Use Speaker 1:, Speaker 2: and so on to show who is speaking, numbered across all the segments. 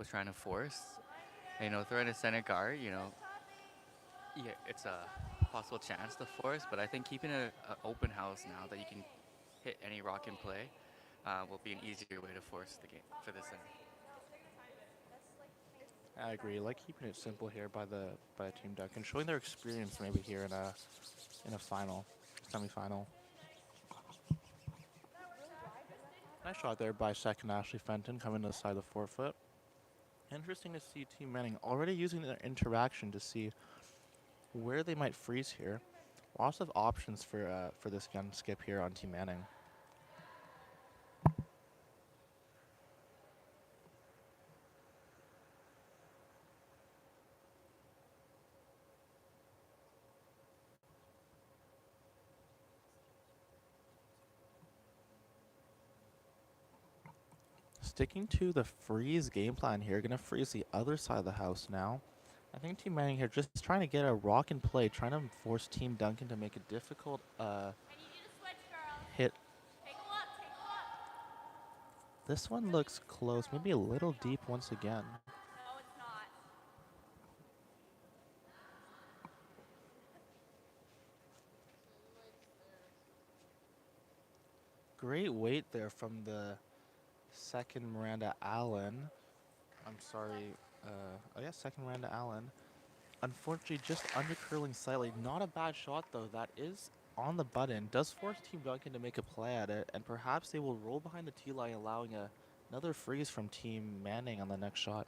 Speaker 1: was trying to force. Throwing a center guard, yeah, it's a possible chance to force, but I think keeping a open house now that you can hit any rock in play will be an easier way to force the game for the center.
Speaker 2: I agree. Like keeping it simple here by the team Duncan, showing their experience maybe here in a final, semifinal. Nice shot there by second Ashley Fenton coming to the side of the forefoot. Interesting to see Team Manning already using their interaction to see where they might freeze here. Lots of options for this gun skip here on Team Manning. Sticking to the freeze game plan here, gonna freeze the other side of the house now. I think Team Manning here just trying to get a rock in play, trying to force Team Duncan to make a difficult hit. This one looks close, maybe a little deep once again. Great weight there from the second Miranda Allen. I'm sorry. Oh yeah, second Miranda Allen. Unfortunately, just undercurling slightly. Not a bad shot, though. That is on the button. Does force Team Duncan to make a play at it, and perhaps they will roll behind the tee line, allowing another freeze from Team Manning on the next shot.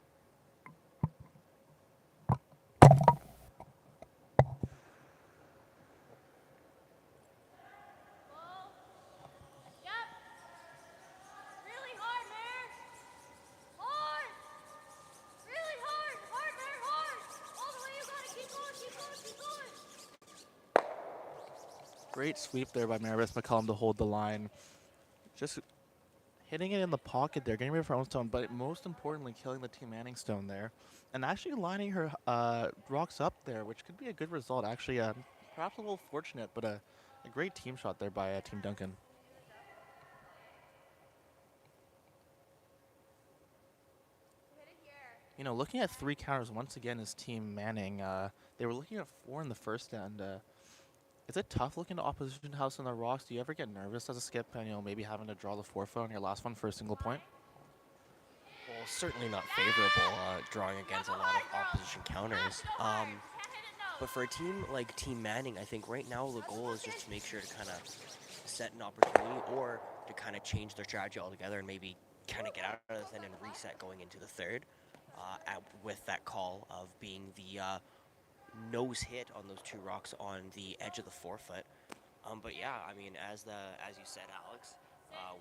Speaker 2: Great sweep there by Maribeth McCollum to hold the line. Just hitting it in the pocket there, getting rid of her own stone, but most importantly, killing the Team Manning stone there. And actually lining her rocks up there, which could be a good result. Actually, perhaps a little fortunate, but a great team shot there by Team Duncan. Looking at three counters once again is Team Manning. They were looking at four in the first end. Is it tough looking to opposition house on the rocks? Do you ever get nervous as a skip and, maybe having to draw the forefoot on your last one for a single point?
Speaker 3: Well, certainly not favorable, drawing against a lot of opposition counters. But for a team like Team Manning, I think right now the goal is just to make sure to kind of set an opportunity or to kind of change their strategy altogether and maybe kind of get out of this end and reset going into the third with that call of being the nose hit on those two rocks on the edge of the forefoot. But yeah, I mean, as you said, Alex,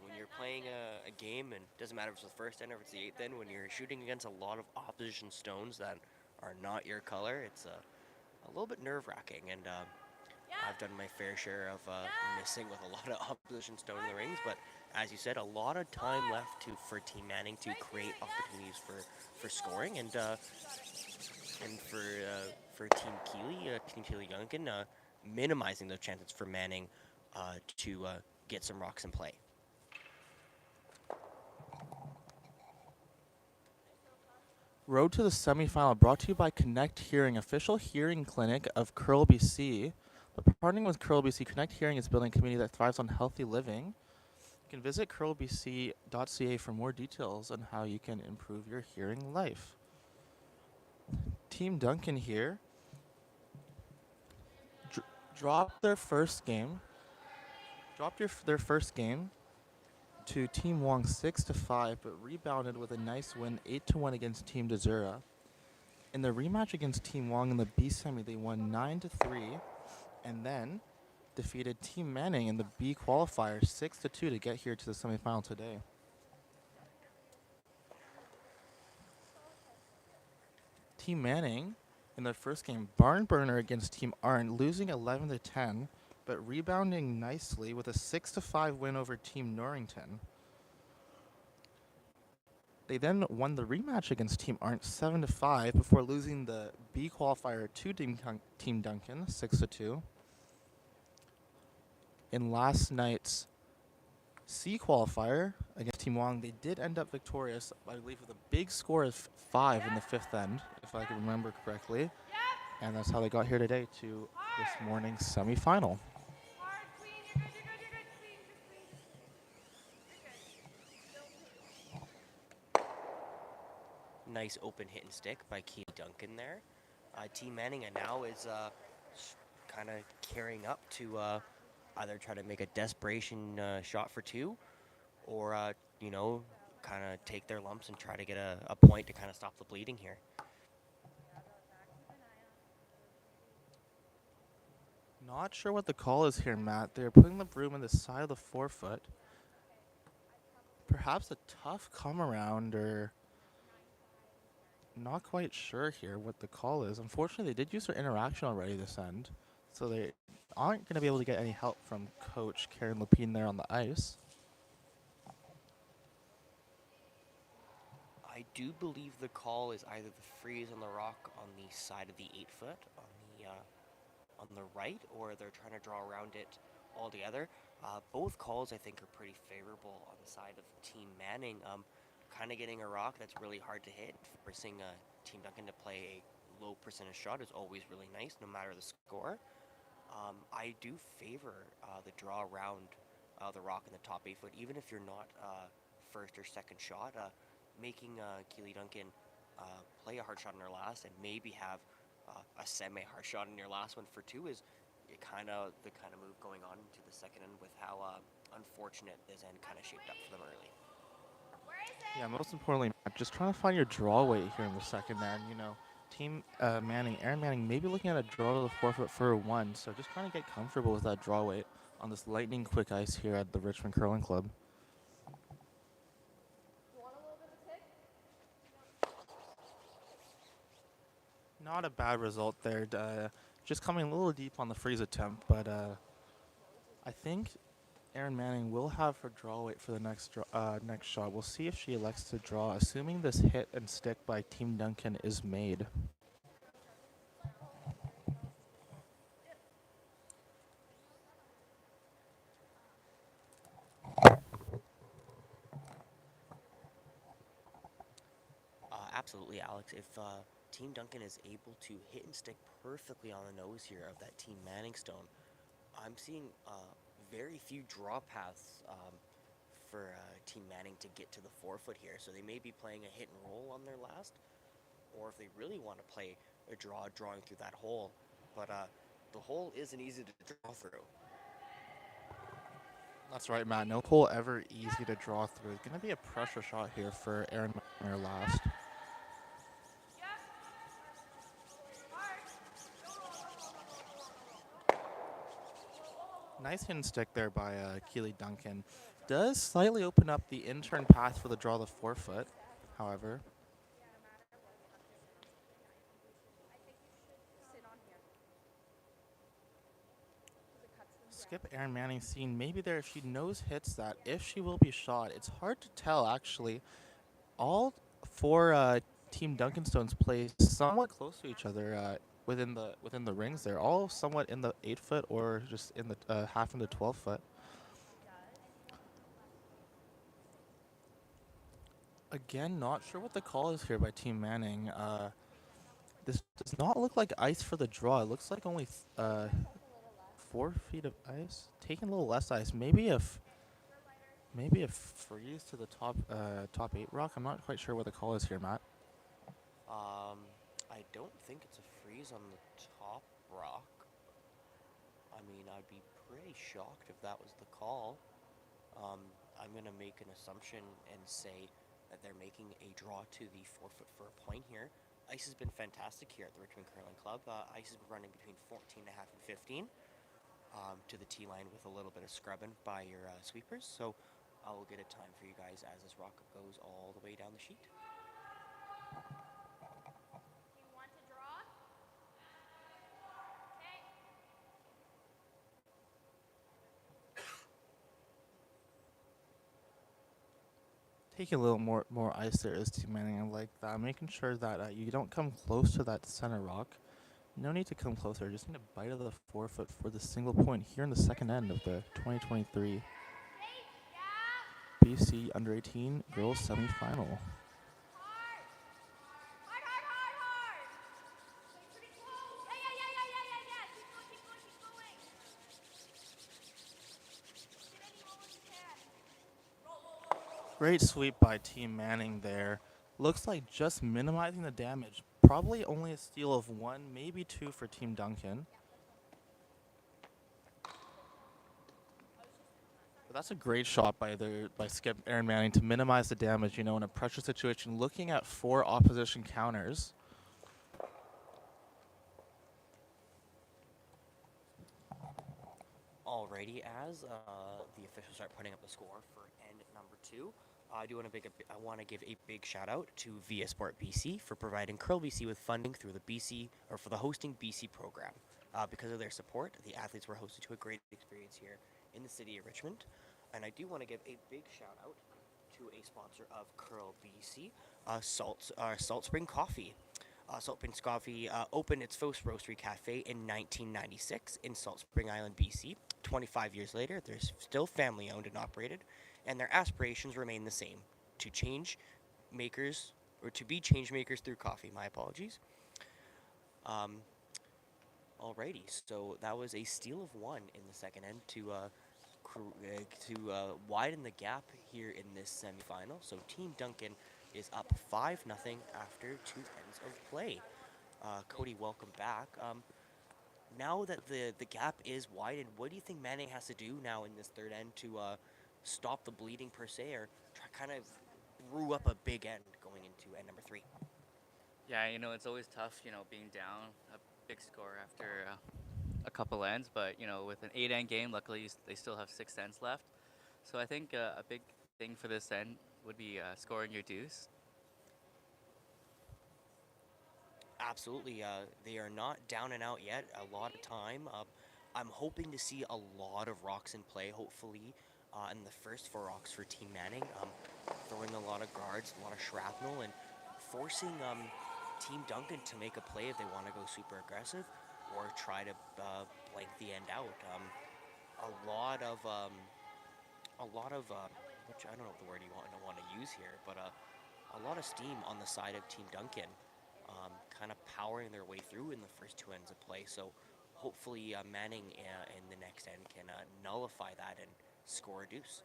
Speaker 3: when you're playing a game, and it doesn't matter if it's the first end or if it's the eighth end, when you're shooting against a lot of opposition stones that are not your color, it's a little bit nerve wracking. And I've done my fair share of missing with a lot of opposition stone in the rings. But as you said, a lot of time left for Team Manning to create opportunities for scoring, and for Team Keeley Duncan, minimizing those chances for Manning to get some rocks in play.
Speaker 2: Road to the semifinal brought to you by Connect Hearing, official hearing clinic of Curl BC. But partnering with Curl BC, Connect Hearing is building a community that thrives on healthy living. You can visit curlbc.ca for more details on how you can improve your hearing life. Team Duncan here dropped their first game. Their first game to Team Wong 6-5, but rebounded with a nice win 8-1 against Team Desura. In the rematch against Team Wong in the B semi, they won 9-3, and then defeated Team Manning in the B qualifier 6-2 to get here to the semifinal today. Team Manning in their first game, barn burner against Team Arndt, losing 11-10, but rebounding nicely with a 6-5 win over Team Norrington. They then won the rematch against Team Arndt 7-5 before losing the B qualifier to Team Duncan 6-2. In last night's C qualifier against Team Wong. They did end up victorious, I believe, with a big score of 5 in the 5th end, if I can remember correctly. And that's how they got here today to this morning's semifinal.
Speaker 3: Nice open hit and stick by Keely Duncan there. Team Manning now is kind of carrying up to either try to make a desperation shot for 2 or, kind of take their lumps and try to get a point to kind of stop the bleeding here.
Speaker 2: Not sure what the call is here, Matt. They're putting the broom on the side of the forefoot. Perhaps a tough come around, or not quite sure here what the call is. Unfortunately, they did use their interaction already this end, so they aren't going to be able to get any help from Coach Karen Lapine there on the ice.
Speaker 3: I do believe the call is either the freeze on the rock on the side of the 8-foot on the right, or they're trying to draw around it altogether. Both calls I think are pretty favorable on the side of Team Manning. Kind of getting a rock that's really hard to hit, forcing Team Duncan to play a low percentage shot is always really nice, no matter the score. I do favor the draw around the rock in the top 8-foot, even if you're not first or second shot. Making Keely Duncan play a hard shot in her last and maybe have a semi-hard shot in your last one for 2 is the kind of move going on into the second end with how unfortunate this end kind of shaped up for them early.
Speaker 2: Yeah, most importantly, Matt, just trying to find your draw weight here in the second end. Team Manning, Aaron Manning, maybe looking at a draw to the forefoot for a 1, so just trying to get comfortable with that draw weight on this lightning quick ice here at the Richmond Curling Club. Not a bad result there. Just coming a little deep on the freeze attempt, but I think Aaron Manning will have her draw weight for the next shot. We'll see if she elects to draw, assuming this hit and stick by Team Duncan is made.
Speaker 3: Absolutely, Alex. If Team Duncan is able to hit and stick perfectly on the nose here of that Team Manning stone, I'm seeing very few draw paths for Team Manning to get to the forefoot here. So they may be playing a hit and roll on their last, or if they really want to play a draw, drawing through that hole. But the hole isn't easy to draw through.
Speaker 2: That's right, Matt. No hole ever easy to draw through. It's going to be a pressure shot here for Aaron Manning last. Nice hit and stick there by Keely Duncan. Does slightly open up the in-turn path for the draw the forefoot, however. Skip Aaron Manning scene. Maybe there, if she nose hits that, if she will be shot. It's hard to tell, actually. All 4 Team Duncan stones play somewhat close to each other within the rings. They're all somewhat in the 8-foot or just in the half in the 12-foot. Again, not sure what the call is here by Team Manning. This does not look like ice for the draw. It looks like only 4 feet of ice. Taking a little less ice. Maybe a freeze to the top 8 rock. I'm not quite sure what the call is here, Matt.
Speaker 3: I don't think it's a freeze on the top rock. I mean, I'd be pretty shocked if that was the call. I'm going to make an assumption and say that they're making a draw to the forefoot for a point here. Ice has been fantastic here at the Richmond Curling Club. Ice has been running between 14.5 and 15 to the tee line with a little bit of scrubbing by your sweepers. So I will get a time for you guys as this rock goes all the way down the sheet.
Speaker 2: Taking a little more ice there is Team Manning. I like that. Making sure that you don't come close to that center rock. No need to come closer. Just need a bite of the forefoot for the single point here in the second end of the 2023. BC Under-18 Girls Semifinal. Great sweep by Team Manning there. Looks like just minimizing the damage. Probably only a steal of 1, maybe 2 for Team Duncan. But that's a great shot by Skip Aaron Manning to minimize the damage, in a pressure situation, looking at 4 opposition counters.
Speaker 3: Alrighty, as the officials start putting up the score for end number 2, I want to give a big shout out to Via Sport BC for providing Curl BC with funding through the BC or for the hosting BC program. Because of their support, the athletes were hosted to a great experience here in the city of Richmond. And I do want to give a big shout out to a sponsor of Curl BC, Salt Spring Coffee. Salt Springs Coffee opened its first roastery cafe in 1996 in Salt Spring Island, BC. 25 years later, they're still family owned and operated, and their aspirations remain the same: to change makers, or to be change makers through coffee. My apologies. Um, Alrighty, so that was a steal of 1 in the second end to widen the gap here in this semifinal. So Team Duncan is up 5-0 after 2 ends of play. Cody, welcome back. Now that the gap is widened, what do you think Manning has to do now in this third end to stop the bleeding per se, or try kind of brew up a big end going into end number 3?
Speaker 1: Yeah, it's always tough, being down a big score after a couple ends, but, with an 8-end game, luckily they still have 6 ends left. So I think a big thing for this end would be scoring your deuce.
Speaker 3: Absolutely. They are not down and out yet. A lot of time. I'm hoping to see a lot of rocks in play, hopefully, in the first 4 rocks for Team Manning. Throwing a lot of guards, a lot of shrapnel, and forcing Team Duncan to make a play if they want to go super aggressive or try to blank the end out. A lot of, which I don't know the word you want to use here, but a lot of steam on the side of Team Duncan, kind of powering their way through in the first 2 ends of play. So hopefully Manning in the next end can nullify that and score a deuce.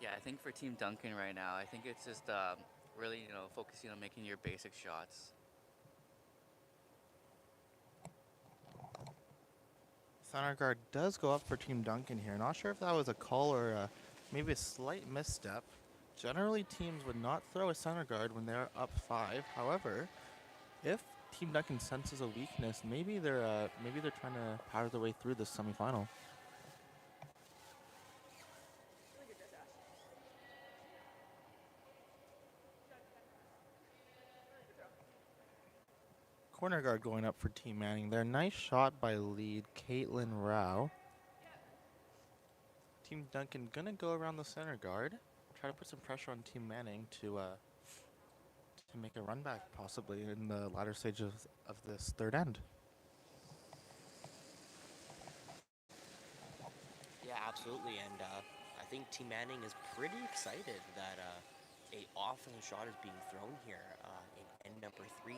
Speaker 1: Yeah, I think for Team Duncan right now, I think it's just really, focusing on making your basic shots.
Speaker 2: Center guard does go up for Team Duncan here. Not sure if that was a call or maybe a slight misstep. Generally, teams would not throw a center guard when they're up 5. However, if Team Duncan senses a weakness, maybe they're trying to power their way through this semifinal. Corner guard going up for Team Manning there. Nice shot by lead Caitlin Rao. Team Duncan gonna go around the center guard, try to put some pressure on Team Manning to make a run back possibly in the latter stages of this third end.
Speaker 3: Yeah, absolutely, and I think Team Manning is pretty excited that a offensive shot is being thrown here in end number 3.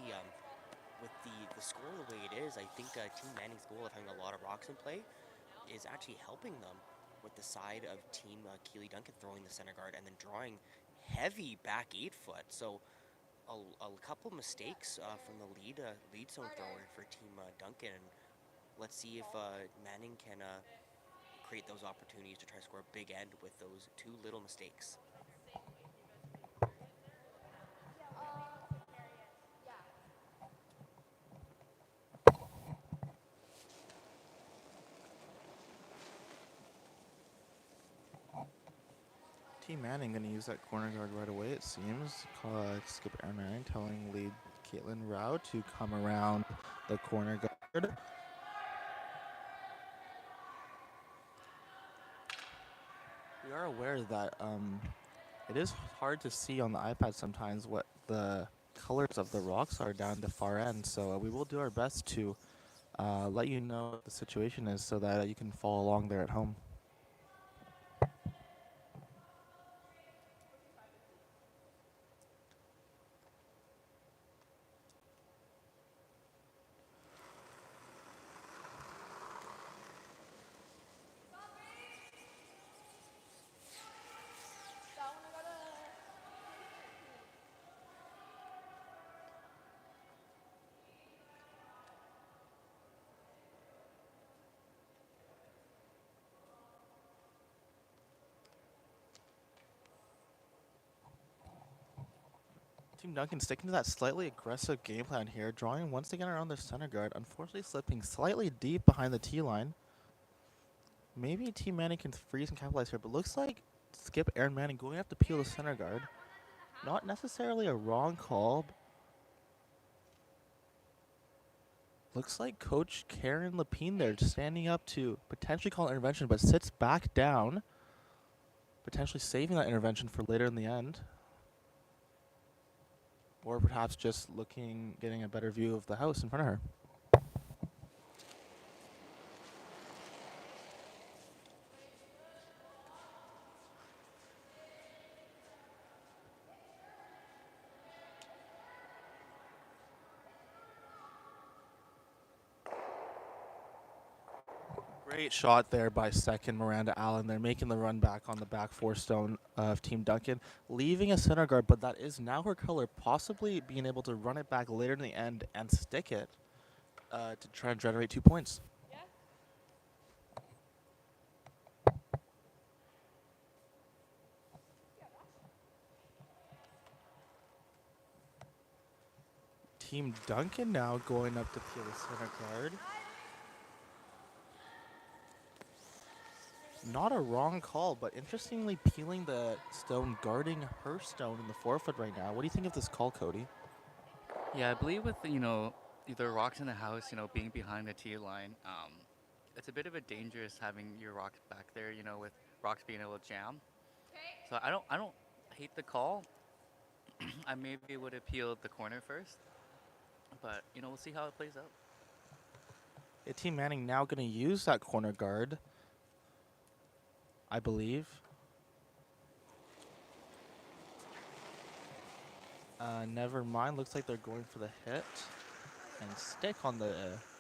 Speaker 3: With the score the way it is, I think Team Manning's goal of having a lot of rocks in play is actually helping them with the side of Team Keeley Duncan throwing the center guard and then drawing heavy back 8-foot. So a couple mistakes from the lead zone thrower for Team Duncan. Let's see if Manning can create those opportunities to try to score a big end with those 2 little mistakes.
Speaker 2: Team Manning gonna use that corner guard right away, it seems. Skip Aaron Manning telling lead Caitlin Rao to come around the corner guard. We are aware that it is hard to see on the iPad sometimes what the colors of the rocks are down the far end, so we will do our best to let you know what the situation is so that you can follow along there at home. Team Duncan sticking to that slightly aggressive game plan here, drawing once again around their center guard, unfortunately slipping slightly deep behind the T-line. Maybe Team Manning can freeze and capitalize here, but looks like Skip Aaron Manning going to have to peel the center guard. Not necessarily a wrong call. Looks like Coach Karen Lapine there standing up to potentially call an intervention, but sits back down, potentially saving that intervention for later in the end. Or perhaps just getting a better view of the house in front of her. Great shot there by second Miranda Allen. They're making the run back on the back four stone of Team Duncan, leaving a center guard, but that is now her color, possibly being able to run it back later in the end and stick it to try and generate 2 points. Team Duncan now going up to peel the center guard. Not a wrong call, but interestingly peeling the stone, guarding her stone in the forefoot right now. What do you think of this call, Cody?
Speaker 1: Yeah, I believe with the rocks in the house, being behind the tee line, it's a bit of a dangerous having your rocks back there, with rocks being able to jam. So I don't hate the call. I maybe would have peeled the corner first, but we'll see how it plays out.
Speaker 2: Team Manning now going to use that corner guard, I believe. Never mind. Looks like they're going for the hit and stick on the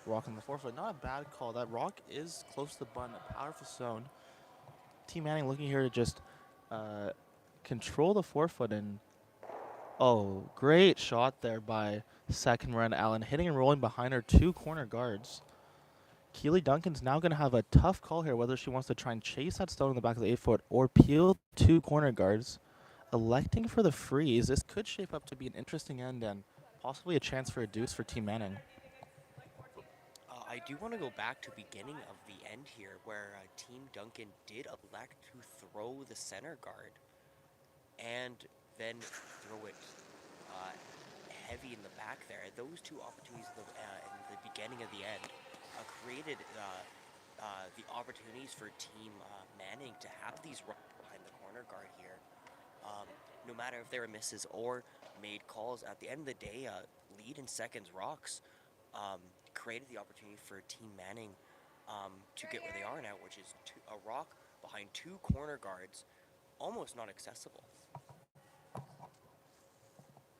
Speaker 2: rock on the forefoot. Not a bad call. That rock is close to the button. A powerful zone. Team Manning looking here to just control the forefoot and great shot there by second Miranda Allen, hitting and rolling behind her two corner guards. Keely Duncan's now going to have a tough call here, whether she wants to try and chase that stone in the back of the 8-foot or peel two corner guards. Electing for the freeze, this could shape up to be an interesting end and possibly a chance for a deuce for Team Manning.
Speaker 3: I do want to go back to beginning of the end here, where Team Duncan did elect to throw the center guard and then throw it heavy in the back there. Those two opportunities in the beginning of the end created the opportunities for Team Manning to have these runs behind the corner guard here. No matter if they were misses or made calls, at the end of the day, lead in seconds rocks created the opportunity for Team Manning to get where they are now, which is a rock behind two corner guards, almost not accessible.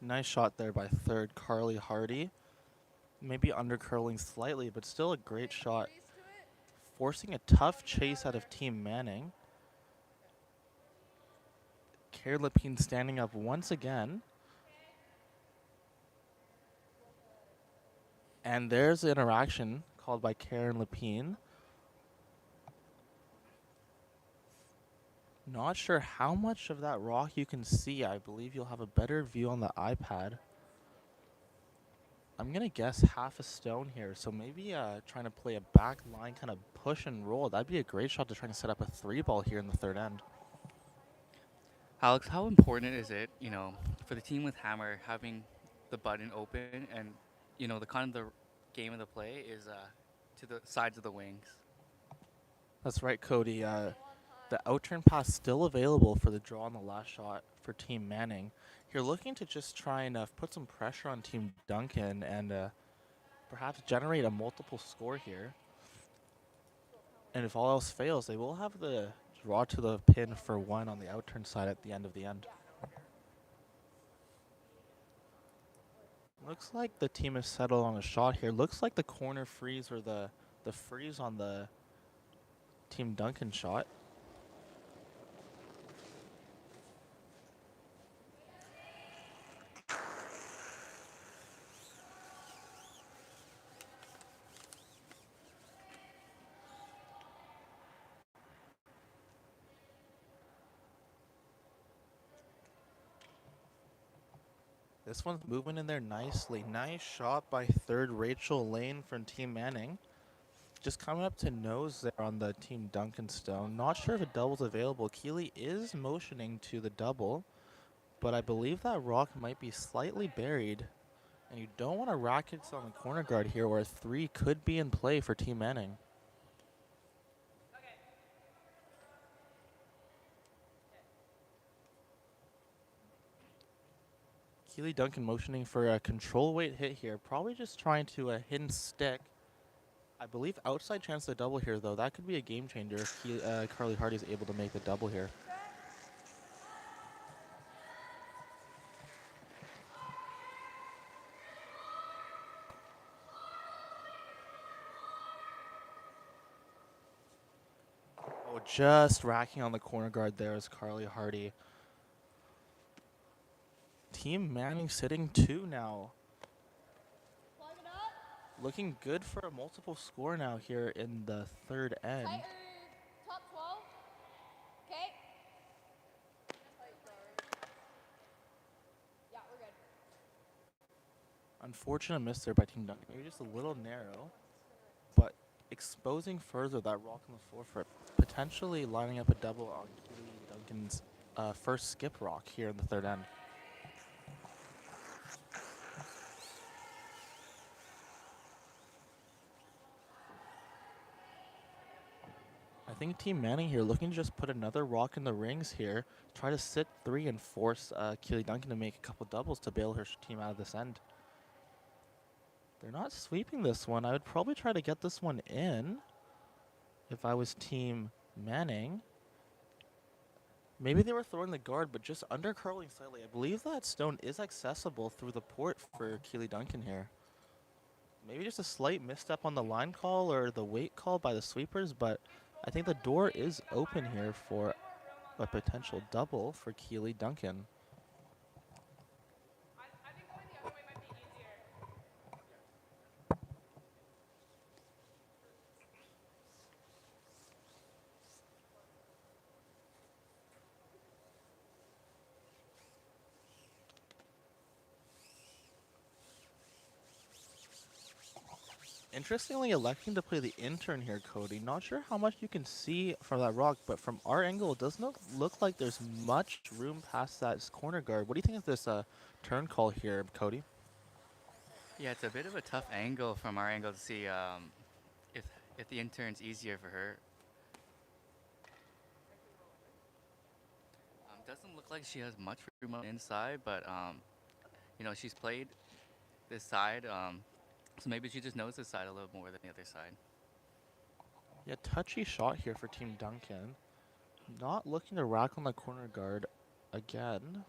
Speaker 2: Nice shot there by third Carly Hardy. Maybe undercurling slightly, but still a great shot. Forcing a tough chase out of Team Manning. Karen Lapine standing up once again. And there's the interaction called by Karen Lapine. Not sure how much of that rock you can see. I believe you'll have a better view on the iPad. I'm going to guess half a stone here. So maybe trying to play a back line kind of push and roll. That'd be a great shot to try and set up a 3-ball here in the third end.
Speaker 1: Alex, how important is it, for the team with Hammer having the button open and, the kind of the game of the play is to the sides of the wings?
Speaker 2: That's right, Cody. The out-turn pass still available for the draw on the last shot for Team Manning. You're looking to just try and put some pressure on Team Duncan and perhaps generate a multiple score here. And if all else fails, they will have the draw to the pin for one on the out-turn side at the end of the end. Looks like the team has settled on a shot here. Looks like the corner freeze or the freeze on the Team Duncan shot. This one's moving in there nicely. Nice shot by third Rachel Lane from Team Manning. Just coming up to nose there on the Team Duncan stone. Not sure if a double's available. Keeley is motioning to the double, but I believe that rock might be slightly buried. And you don't want to rack it on the corner guard here, where a 3 could be in play for Team Manning. Keeley Duncan motioning for a control weight hit here. Probably just trying to hidden stick. I believe outside chance to double here, though. That could be a game changer if Carly Hardy's able to make the double here. Oh, just racking on the corner guard there is Carly Hardy. Team Manning sitting 2 now. Looking good for a multiple score now here in the third end.
Speaker 4: Top 12. Okay. Yeah, we're good.
Speaker 2: Unfortunate miss there by Team Duncan. Maybe just a little narrow, but exposing further that rock on the floor for potentially lining up a double on Keeley Duncan's first skip rock here in the third end. I think Team Manning here looking to just put another rock in the rings here, try to sit 3 and force Keeley Duncan to make a couple doubles to bail her team out of this end. They're not sweeping this one. I would probably try to get this one in if I was Team Manning. Maybe they were throwing the guard, but just undercurling slightly. I believe that stone is accessible through the port for Keeley Duncan here. Maybe just a slight misstep on the line call or the weight call by the sweepers, but I think the door is open here for a potential double for Keeley Duncan.
Speaker 4: I think going the other way might be easier.
Speaker 2: Interestingly, electing to play the intern here, Cody. Not sure how much you can see from that rock, but from our angle, it does not look like there's much room past that corner guard. What do you think of this turn call here, Cody?
Speaker 1: Yeah, it's a bit of a tough angle from our angle to see if if the intern's easier for her. Doesn't look like she has much room on the inside, but you know, she's played this side, so maybe she just knows this side a little more than the other side.
Speaker 2: Yeah, touchy shot here for Team Duncan. Not looking to rack on the corner guard again.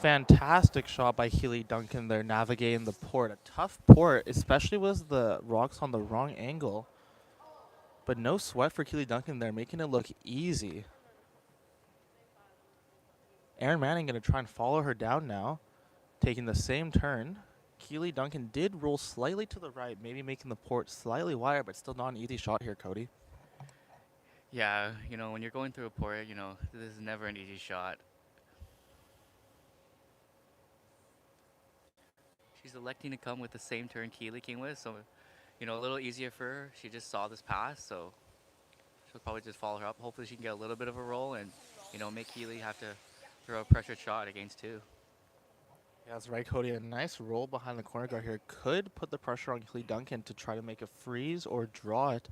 Speaker 2: Fantastic shot by Keeley Duncan there, navigating the port. A tough port, especially with the rocks on the wrong angle. But no sweat for Keeley Duncan there, making it look easy. Erin Manning going to try and follow her down now, taking the same turn. Keeley Duncan did roll slightly to the right, maybe making the port slightly wider, but still not an easy shot here, Cody.
Speaker 1: Yeah, you know, when you're going through a port, you know, this is never an easy shot. She's electing to come with the same turn Keeley came with, so, you know, a little easier for her. She just saw this pass, so she'll probably just follow her up. Hopefully she can get a little bit of a roll and, you know, make Keeley have to throw a pressured shot against 2.
Speaker 2: Yeah, that's right, Cody. A nice roll behind the corner guard here could put the pressure on Keeley Duncan to try to make a freeze or draw it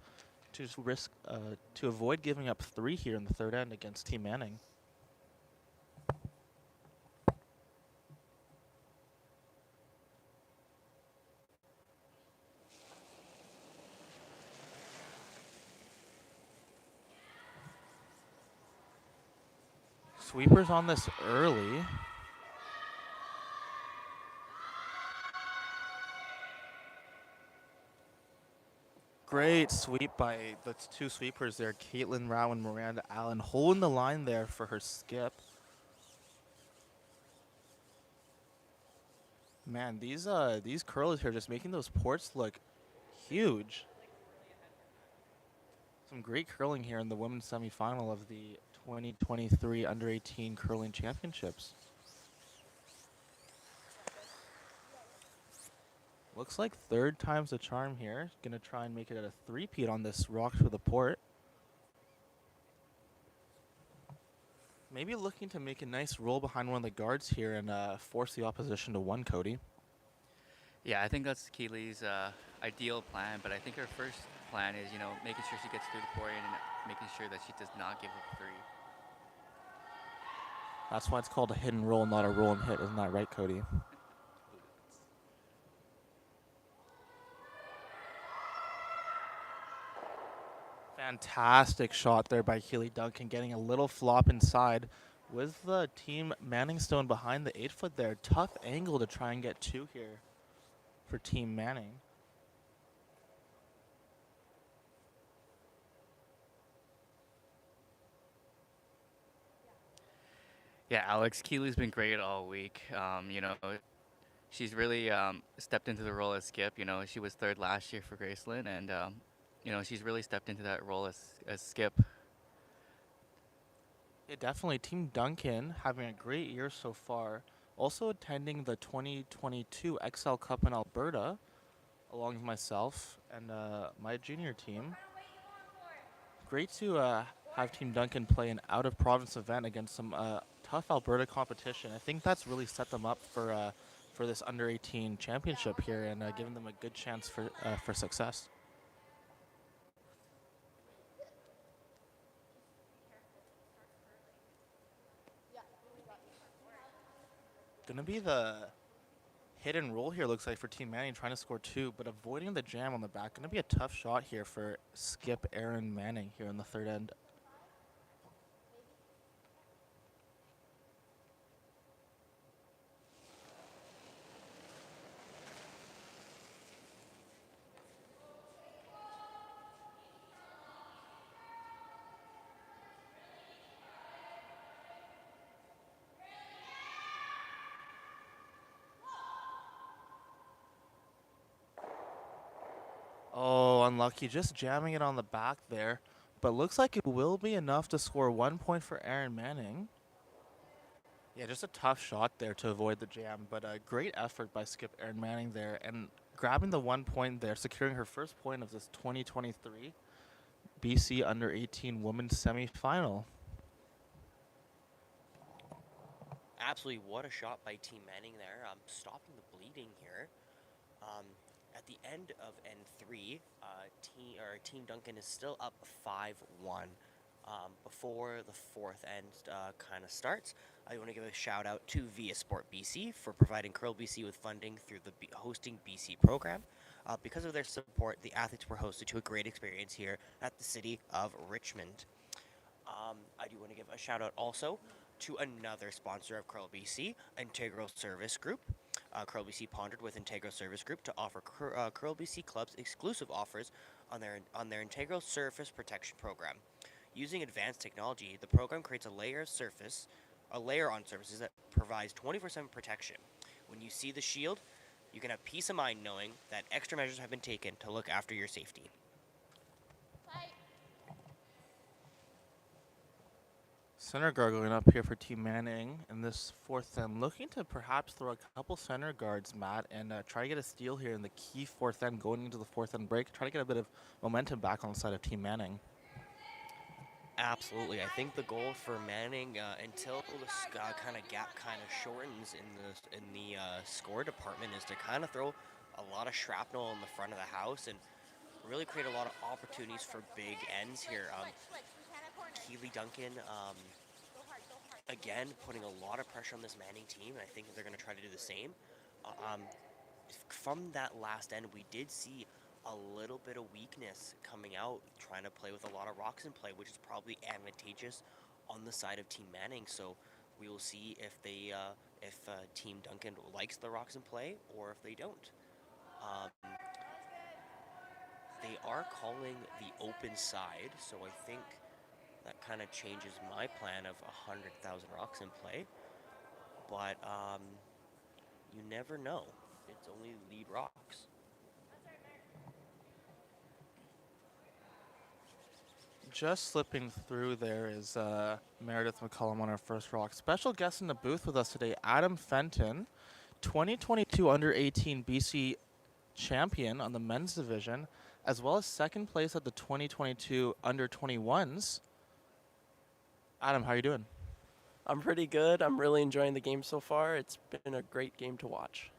Speaker 2: to risk to avoid giving up 3 here in the third end against Team Manning. Sweepers on this early. Great sweep by the two sweepers there, Caitlin Rao and Miranda Allen, holding the line there for her skip. Man, these curlers here just making those ports look huge. Some great curling here in the women's semifinal of the 2023 Under-18 Curling Championships. Looks like third time's the charm here. Gonna try and make it at a three-peat on this rock for the port. Maybe looking to make a nice roll behind one of the guards here and force the opposition to one, Cody.
Speaker 1: Yeah, I think that's Keely's ideal plan, but I think her first plan is, making sure she gets through the port and making sure that she does not give up three.
Speaker 2: That's why it's called a hit and roll, not a roll and hit. Isn't that right, Cody? Fantastic shot there by Keely Duncan, getting a little flop inside with the team Manning Stone behind the 8-foot there. Tough angle to try and get two here for Team Manning.
Speaker 1: Yeah, Alex, Keely's been great all week. She's really stepped into the role as skip. She was third last year for Graceland, and she's really stepped into that role as skip.
Speaker 2: Yeah, definitely. Team Duncan having a great year so far. Also attending the 2022 XL Cup in Alberta, along with myself and my junior team. Great to have Team Duncan play an out-of-province event against some tough Alberta competition. I think that's really set them up for this Under-18 championship here and given them a good chance for success. Gonna be the hit and roll here, looks like, for Team Manning, trying to score two, but avoiding the jam on the back. Gonna be a tough shot here for skip Aaron Manning here in the third end. Oh, unlucky. Just jamming it on the back there. But looks like it will be enough to score 1 point for Aaron Manning. Yeah, just a tough shot there to avoid the jam. But a great effort by skip Aaron Manning there. And grabbing the 1 point there, securing her first point of this 2023 BC Under-18 Women's Semifinal.
Speaker 3: Absolutely, what a shot by Team Manning there. Stopping the bleeding here. At the end of N3, Team Duncan is still up 5-1. Before the fourth end kind of starts, I want to give a shout out to Via Sport BC for providing Curl BC with funding through the Hosting BC program. Because of their support, the athletes were hosted to a great experience here at the city of Richmond. I do want to give a shout out also to another sponsor of Curl BC, Integral Service Group. Curl BC partnered with Integral Service Group to offer Curl BC clubs exclusive offers on their Integral Surface Protection Program. Using advanced technology, the program creates a layer on surfaces that provides 24/7 protection. When you see the shield, you can have peace of mind knowing that extra measures have been taken to look after your safety.
Speaker 2: Center guard going up here for Team Manning in this fourth end. Looking to perhaps throw a couple center guards, Matt, and try to get a steal here in the key fourth end going into the fourth end break. Try to get a bit of momentum back on the side of Team Manning.
Speaker 3: Absolutely. I think the goal for Manning, until the kind of gap kind of shortens in the score department, is to kind of throw a lot of shrapnel in the front of the house and really create a lot of opportunities for big ends here. Keely Duncan, again, putting a lot of pressure on this Manning team, and I think they're going to try to do the same. From that last end, we did see a little bit of weakness coming out, trying to play with a lot of rocks in play, which is probably advantageous on the side of Team Manning. So we will see if Team Duncan likes the rocks in play or if they don't. They are calling the open side, so I think that kind of changes my plan of 100,000 rocks in play. But you never know. It's only lead rocks.
Speaker 2: Just slipping through there is Meredith McCullum on our first rock. Special guest in the booth with us today, Adam Fenton, 2022 under 18 BC champion on the men's division, as well as second place at the 2022 under 21s. Adam, how are you doing?
Speaker 5: I'm pretty good. I'm really enjoying the game so far. It's been a great game to watch.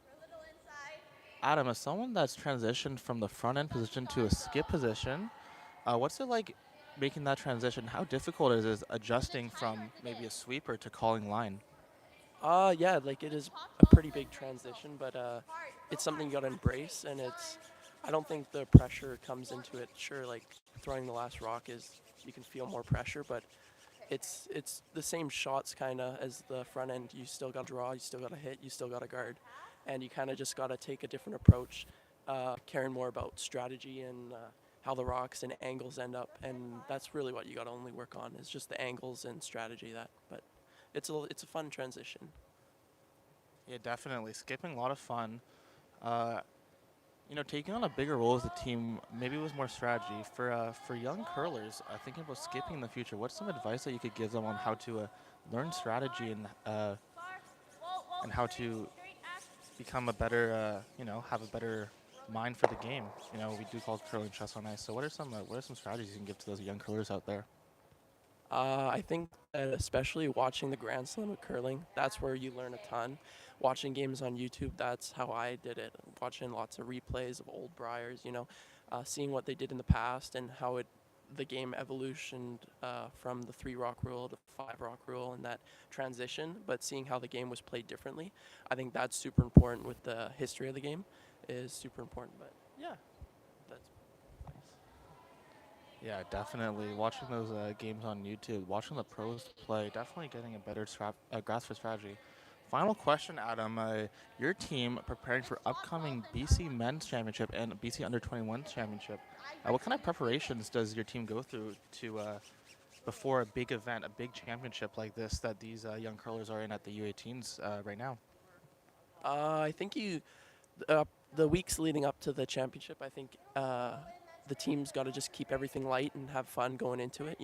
Speaker 2: Adam, as someone that's transitioned from the front end position to a skip position, what's it like making that transition? How difficult is it adjusting from maybe a sweeper to calling line?
Speaker 5: Yeah, like it is a pretty big transition, but it's something you gotta embrace, and I don't think the pressure comes into it. Sure, like throwing the last rock is, you can feel more pressure, but it's the same shots kind of as the front end. You still got to draw, you still got to hit, you still got to guard, and you kind of just got to take a different approach, caring more about strategy and how the rocks and angles end up, and that's really what you got to only work on is just the angles and strategy. But it's a fun transition.
Speaker 2: Yeah, definitely. Skipping, a lot of fun. Uh, taking on a bigger role as a team maybe was more strategy. For young curlers, thinking about skipping in the future, what's some advice that you could give them on how to learn strategy and how to become a better, have a better mind for the game? We do call it curling chess on ice. So what are some strategies you can give to those young curlers out there?
Speaker 5: I think that especially watching the Grand Slam of curling, that's where you learn a ton. Watching games on YouTube, that's how I did it. Watching lots of replays of old Briars, seeing what they did in the past and how the game evolutioned from the 3 rock rule to 5 rock rule and that transition, but seeing how the game was played differently. I think that's super important with the history of the game is super important. But yeah, that's nice.
Speaker 2: Yeah, definitely. Watching those games on YouTube, watching the pros play, definitely getting a better grasp for strategy. Final question, Adam. Your team preparing for upcoming BC Men's Championship and BC Under 21 Championship. What kind of preparations does your team go through to before a big event, a big championship like this that these young curlers are in at the U18s right now?
Speaker 5: I think the weeks leading up to the championship, I think the team's got to just keep everything light and have fun going into it.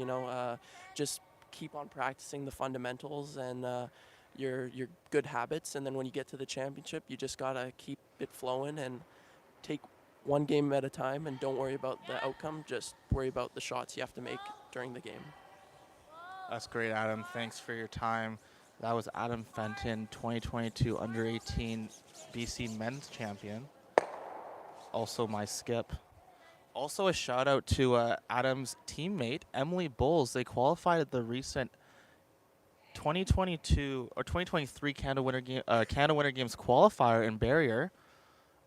Speaker 5: Just keep on practicing the fundamentals and your good habits, and then when you get to the championship, you just gotta keep it flowing and take one game at a time, and don't worry about the outcome. Just worry about the shots you have to make during the game.
Speaker 2: That's great, Adam. Thanks for your time. That was Adam Fenton, 2022 Under 18 BC Men's Champion. Also my skip. Also a shout out to Adam's teammate, Emily Bowles. They qualified at the recent 2022 or 2023 Canada Winter Games qualifier in Barrier.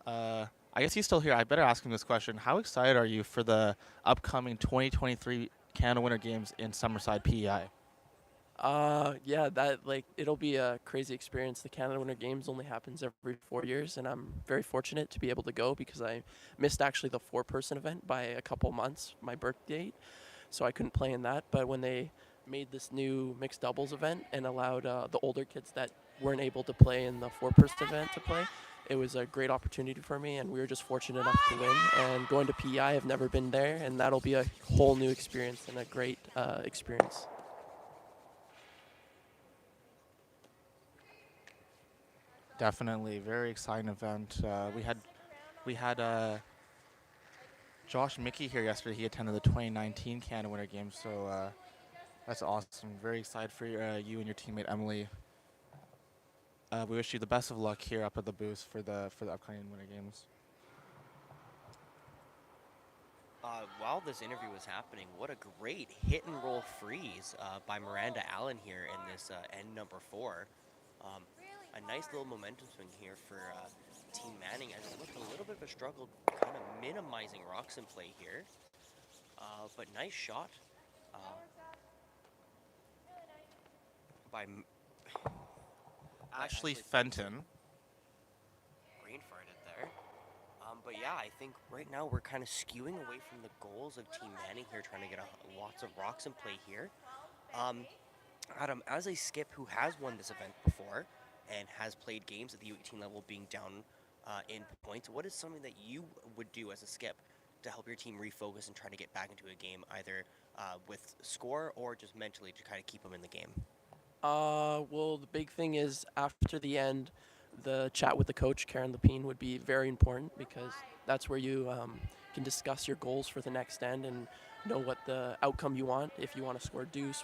Speaker 2: I guess he's still here. I better ask him this question. How excited are you for the upcoming 2023 Canada Winter Games in Summerside, PEI?
Speaker 5: Yeah, it'll be a crazy experience. The Canada Winter Games only happens every 4 years, and I'm very fortunate to be able to go because I missed actually the 4-person event by a couple months, my birth date, so I couldn't play in that. But when they made this new mixed doubles event and allowed the older kids that weren't able to play in the 4-person event to play, it was a great opportunity for me, and we were just fortunate enough to win. And going to PEI, I've never been there, and that'll be a whole new experience and a great experience.
Speaker 2: Definitely, very exciting event. We had Josh Mickey here yesterday. He attended the 2019 Canada Winter Games, so that's awesome. Very excited for you and your teammate Emily. We wish you the best of luck here up at the booth for the upcoming Winter Games.
Speaker 3: While this interview was happening, what a great hit and roll freeze by Miranda Allen here in this end number 4. A nice little momentum swing here for Team Manning, as it looked a little bit of a struggle kind of minimizing rocks in play here. But nice shot by
Speaker 2: Ashley Fenton.
Speaker 3: brain farted there. But yeah, I think right now we're kind of skewing away from the goals of Team Manning here, trying to get lots of rocks in play here. Um, Adam, as a skip who has won this event before and has played games at the U18 level being down in points, what is something that you would do as a skip to help your team refocus and try to get back into a game, either with score or just mentally to kind of keep them in the game?
Speaker 5: Well, the big thing is after the end, the chat with the coach, Karen Lepine, would be very important because that's where you can discuss your goals for the next end and know what the outcome you want. If you want to score deuce,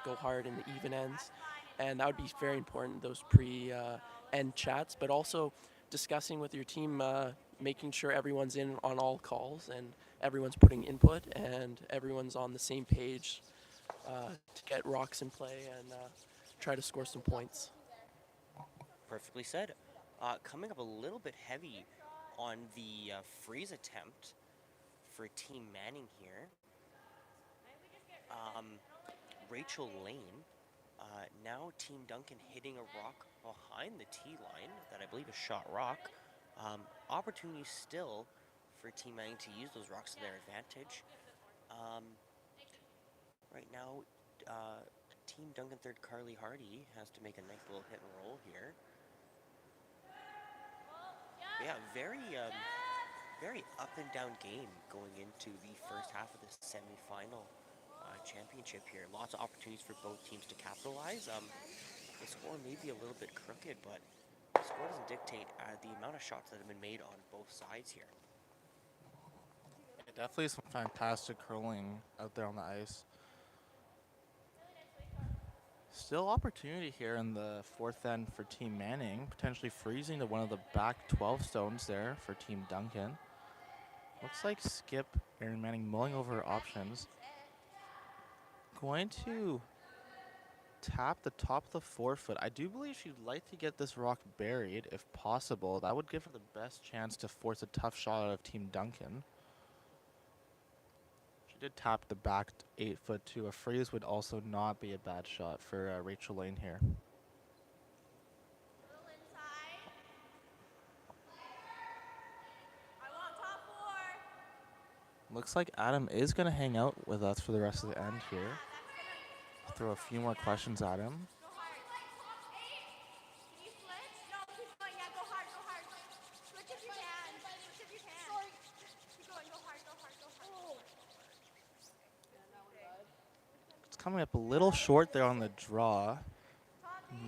Speaker 5: go hard in the even ends. And that would be very important, those pre end chats, but also discussing with your team, making sure everyone's in on all calls and everyone's putting input and everyone's on the same page to get rocks in play and try to score some points.
Speaker 3: Perfectly said. Coming up a little bit heavy on the freeze attempt for Team Manning here. Um, Rachel Lane. Now Team Duncan hitting a rock behind the tee line that I believe is shot rock. Opportunity still for Team Manning to use those rocks to their advantage. Um, right now, Team Duncan third Carly Hardy has to make a nice little hit and roll here. Yeah, very up and down game going into the first half of the semifinal championship here. Lots of opportunities for both teams to capitalize. The score may be a little bit crooked, but the score doesn't dictate the amount of shots that have been made on both sides here.
Speaker 2: Yeah, definitely some fantastic curling out there on the ice. Still opportunity here in the fourth end for Team Manning, potentially freezing to one of the back 12 stones there for Team Duncan. Looks like Skip Aaron Manning mulling over options. Going to tap the top of the forefoot. I do believe she'd like to get this rock buried if possible. That would give her the best chance to force a tough shot out of Team Duncan. She did tap the back 8 foot too. A freeze would also not be a bad shot for Rachel Lane here. Looks like Adam is going to hang out with us for the rest of the end here. Throw a few more questions at him. It's coming up a little short there on the draw.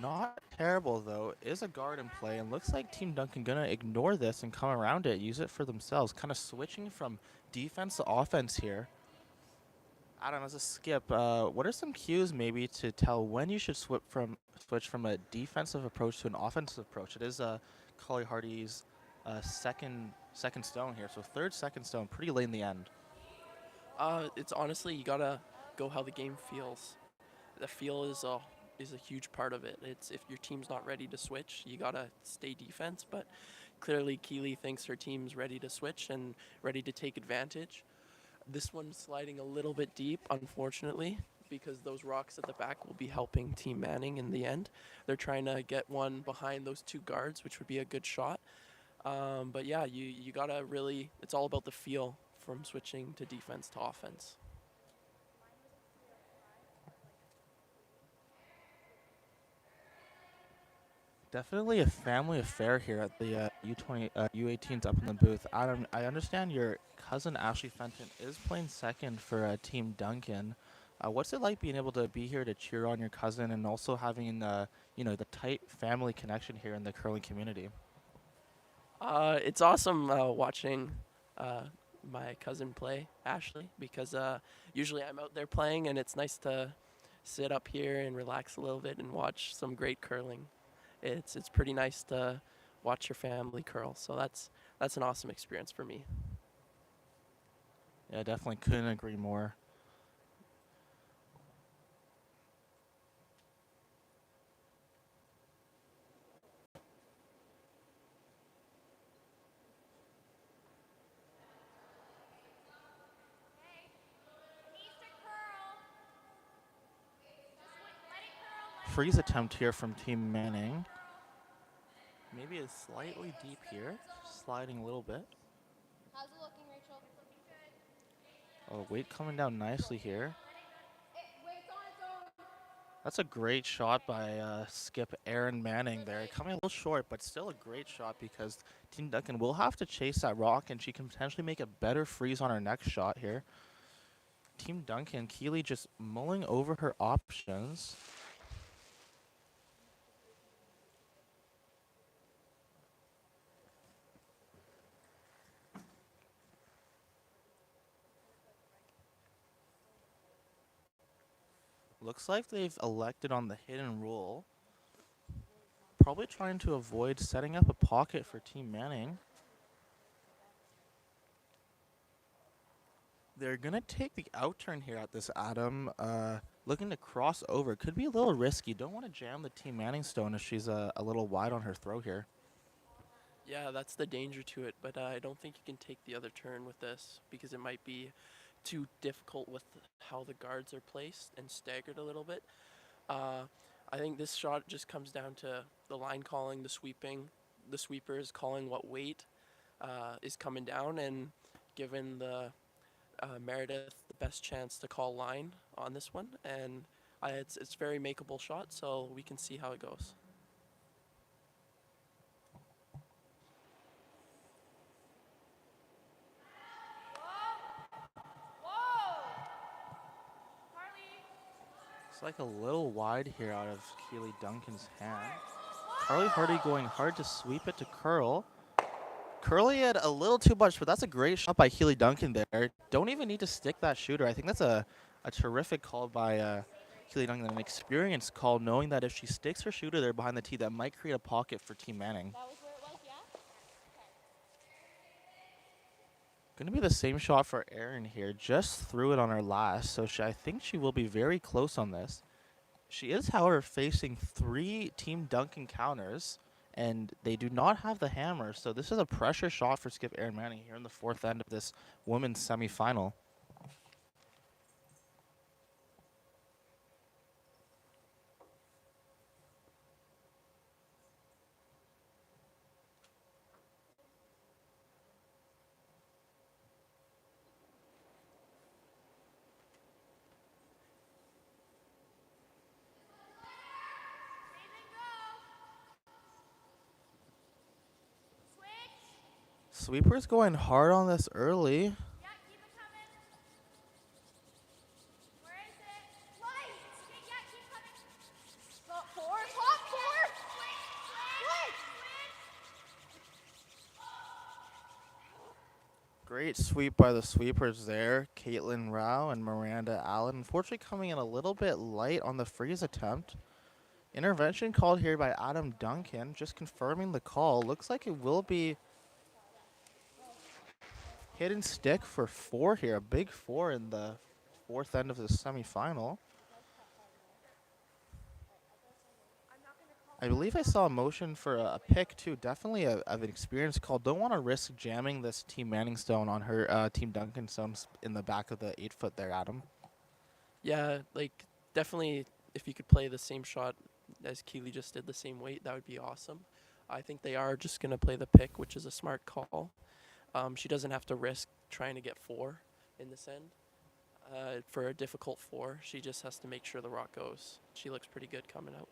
Speaker 2: Not terrible though. Is a guard in play and looks like Team Duncan gonna ignore this and come around it, use it for themselves. Kind of switching from defense to offense here. Adam, as a skip, what are some cues maybe to tell when you should switch from a defensive approach to an offensive approach? It is Collie Hardy's second stone here, so third second stone, pretty late in the end.
Speaker 5: It's honestly you gotta go how the game feels. The feel is a huge part of it. It's if your team's not ready to switch, you gotta stay defense. But clearly, Keeley thinks her team's ready to switch and ready to take advantage. This one's sliding a little bit deep, unfortunately, because those rocks at the back will be helping Team Manning in the end. They're trying to get one behind those two guards, which would be a good shot. But yeah, you gotta really. It's all about the feel from switching to defense to offense.
Speaker 2: Definitely a family affair here at the U18s up in the booth. Adam, I understand your cousin Ashley Fenton is playing second for Team Duncan. What's it like being able to be here to cheer on your cousin and also having the tight family connection here in the curling community?
Speaker 5: It's awesome watching uh, my cousin play, Ashley, because usually I'm out there playing, and it's nice to sit up here and relax a little bit and watch some great curling. It's pretty nice to watch your family curl, so that's an awesome experience for me.
Speaker 2: Yeah, definitely couldn't agree more. Freeze attempt here from Team Manning. Maybe it's slightly deep here, sliding a little bit. Oh, weight coming down nicely here.
Speaker 4: Wait's on its own.
Speaker 2: That's a great shot by skip Aaron Manning there. Coming a little short, but still a great shot because Team Duncan will have to chase that rock, and she can potentially make a better freeze on her next shot here. Team Duncan, Keely just mulling over her options. Looks like they've elected on the hidden roll. Probably trying to avoid setting up a pocket for Team Manning. They're going to take the out turn here at this Adam. Looking to cross over. Could be a little risky. Don't want to jam the Team Manning stone if she's a little wide on her throw here.
Speaker 5: Yeah, that's the danger to it, but I don't think you can take the other turn with this because it might be too difficult with how the guards are placed and staggered a little bit. I think this shot just comes down to the line calling, the sweeping. The sweeper is calling what weight is coming down, and given the Meredith the best chance to call line on this one, and it's very makeable shot, so we can see how it goes.
Speaker 2: It's like a little wide here out of Keely Duncan's hand. Carly Hardy going hard to sweep it to Curl. Curly had a little too much, but that's a great shot by Keely Duncan there. Don't even need to stick that shooter. I think that's a terrific call by Keely Duncan, an experienced call, knowing that if she sticks her shooter there behind the tee, that might create a pocket for Team Manning.
Speaker 4: That was where it was, yeah?
Speaker 2: Going to be the same shot for Erin here. Just threw it on her last, so I think she will be very close on this. She is, however, facing 3 Team Duncan counters, and they do not have the hammer, so this is a pressure shot for Skip Erin Manning here in the 4th end of this women's semifinal. Sweeper's going hard on this early.
Speaker 4: Yeah, keep it coming. Where is it? Light! Yeah, keep coming. Top 4, top 4! Switch!
Speaker 2: Great sweep by the sweepers there. Caitlin Rao and Miranda Allen. Unfortunately coming in a little bit light on the freeze attempt. Intervention called here by Adam Duncan. Just confirming the call. Looks like it will be hidden stick for 4 here. A big 4 in the 4th end of the semifinal. I believe I saw a motion for a pick too. Definitely of an experienced call. Don't want to risk jamming this Team Manning stone on her Team Duncan stone in the back of the 8-foot there, Adam.
Speaker 5: Yeah, like definitely if you could play the same shot as Keely just did, the same weight, that would be awesome. I think they are just going to play the pick, which is a smart call. She doesn't have to risk trying to get 4 in this end. For a difficult 4, she just has to make sure the rock goes. She looks pretty good coming out.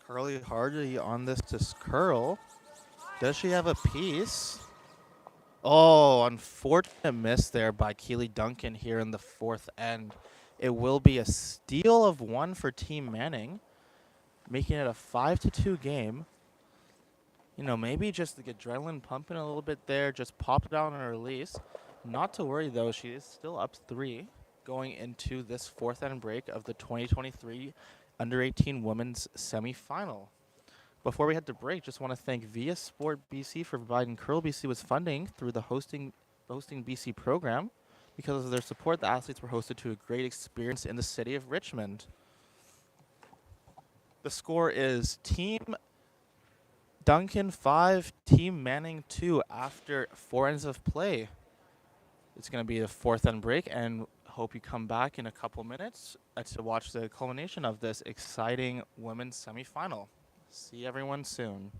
Speaker 2: Carly Hardy on this to curl. Does she have a piece? Oh, unfortunate miss there by Keely Duncan here in the 4th end. It will be a steal of 1 for Team Manning, making it a 5-2 game. You know, maybe just the adrenaline pumping a little bit there, just popped it out on her release. Not to worry, though, she is still up 3 going into this 4th end break of the 2023 Under-18 Women's Semifinal. Before we head to break, just want to thank Via Sport BC for providing Curl BC with funding through the Hosting BC program. Because of their support, the athletes were hosted to a great experience in the city of Richmond. The score is Team Duncan 5, Team Manning 2 after 4 ends of play. It's going to be a 4th end break, and hope you come back in a couple minutes to watch the culmination of this exciting women's semifinal. See everyone soon.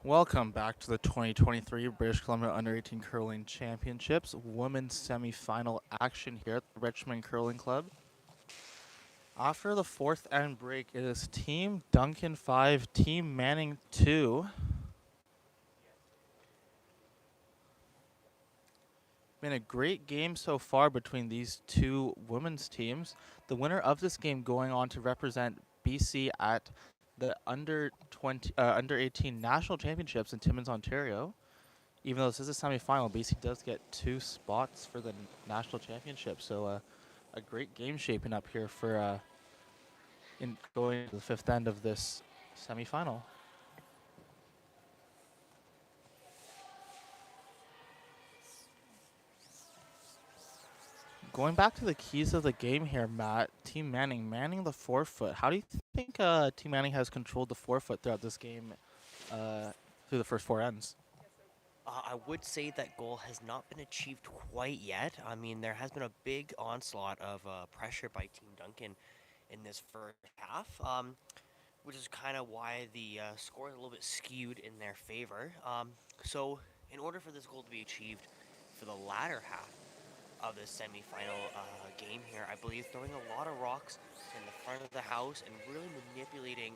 Speaker 2: Welcome back to the 2023 British Columbia Under-18 Curling Championships Women's Semifinal action here at the Richmond Curling Club. After the fourth end break, it is Team Duncan 5, Team Manning 2. Been a great game so far between these two women's teams. The winner of this game going on to represent BC at the under 18 national championships in Timmins, Ontario. Even though this is a semifinal, BC does get 2 spots for the national championship. So a great game shaping up here for in going to the fifth end of this semifinal. Going back to the keys of the game here, Matt, Team Manning, manning the forefoot. How do you think Team Manning has controlled the forefoot throughout this game through the first 4 ends?
Speaker 3: I would say that goal has not been achieved quite yet. I mean, there has been a big onslaught of pressure by Team Duncan in this first half, which is kind of why the score is a little bit skewed in their favor. So, in order for this goal to be achieved for the latter half of the semifinal game here, I believe throwing a lot of rocks in the front of the house and really manipulating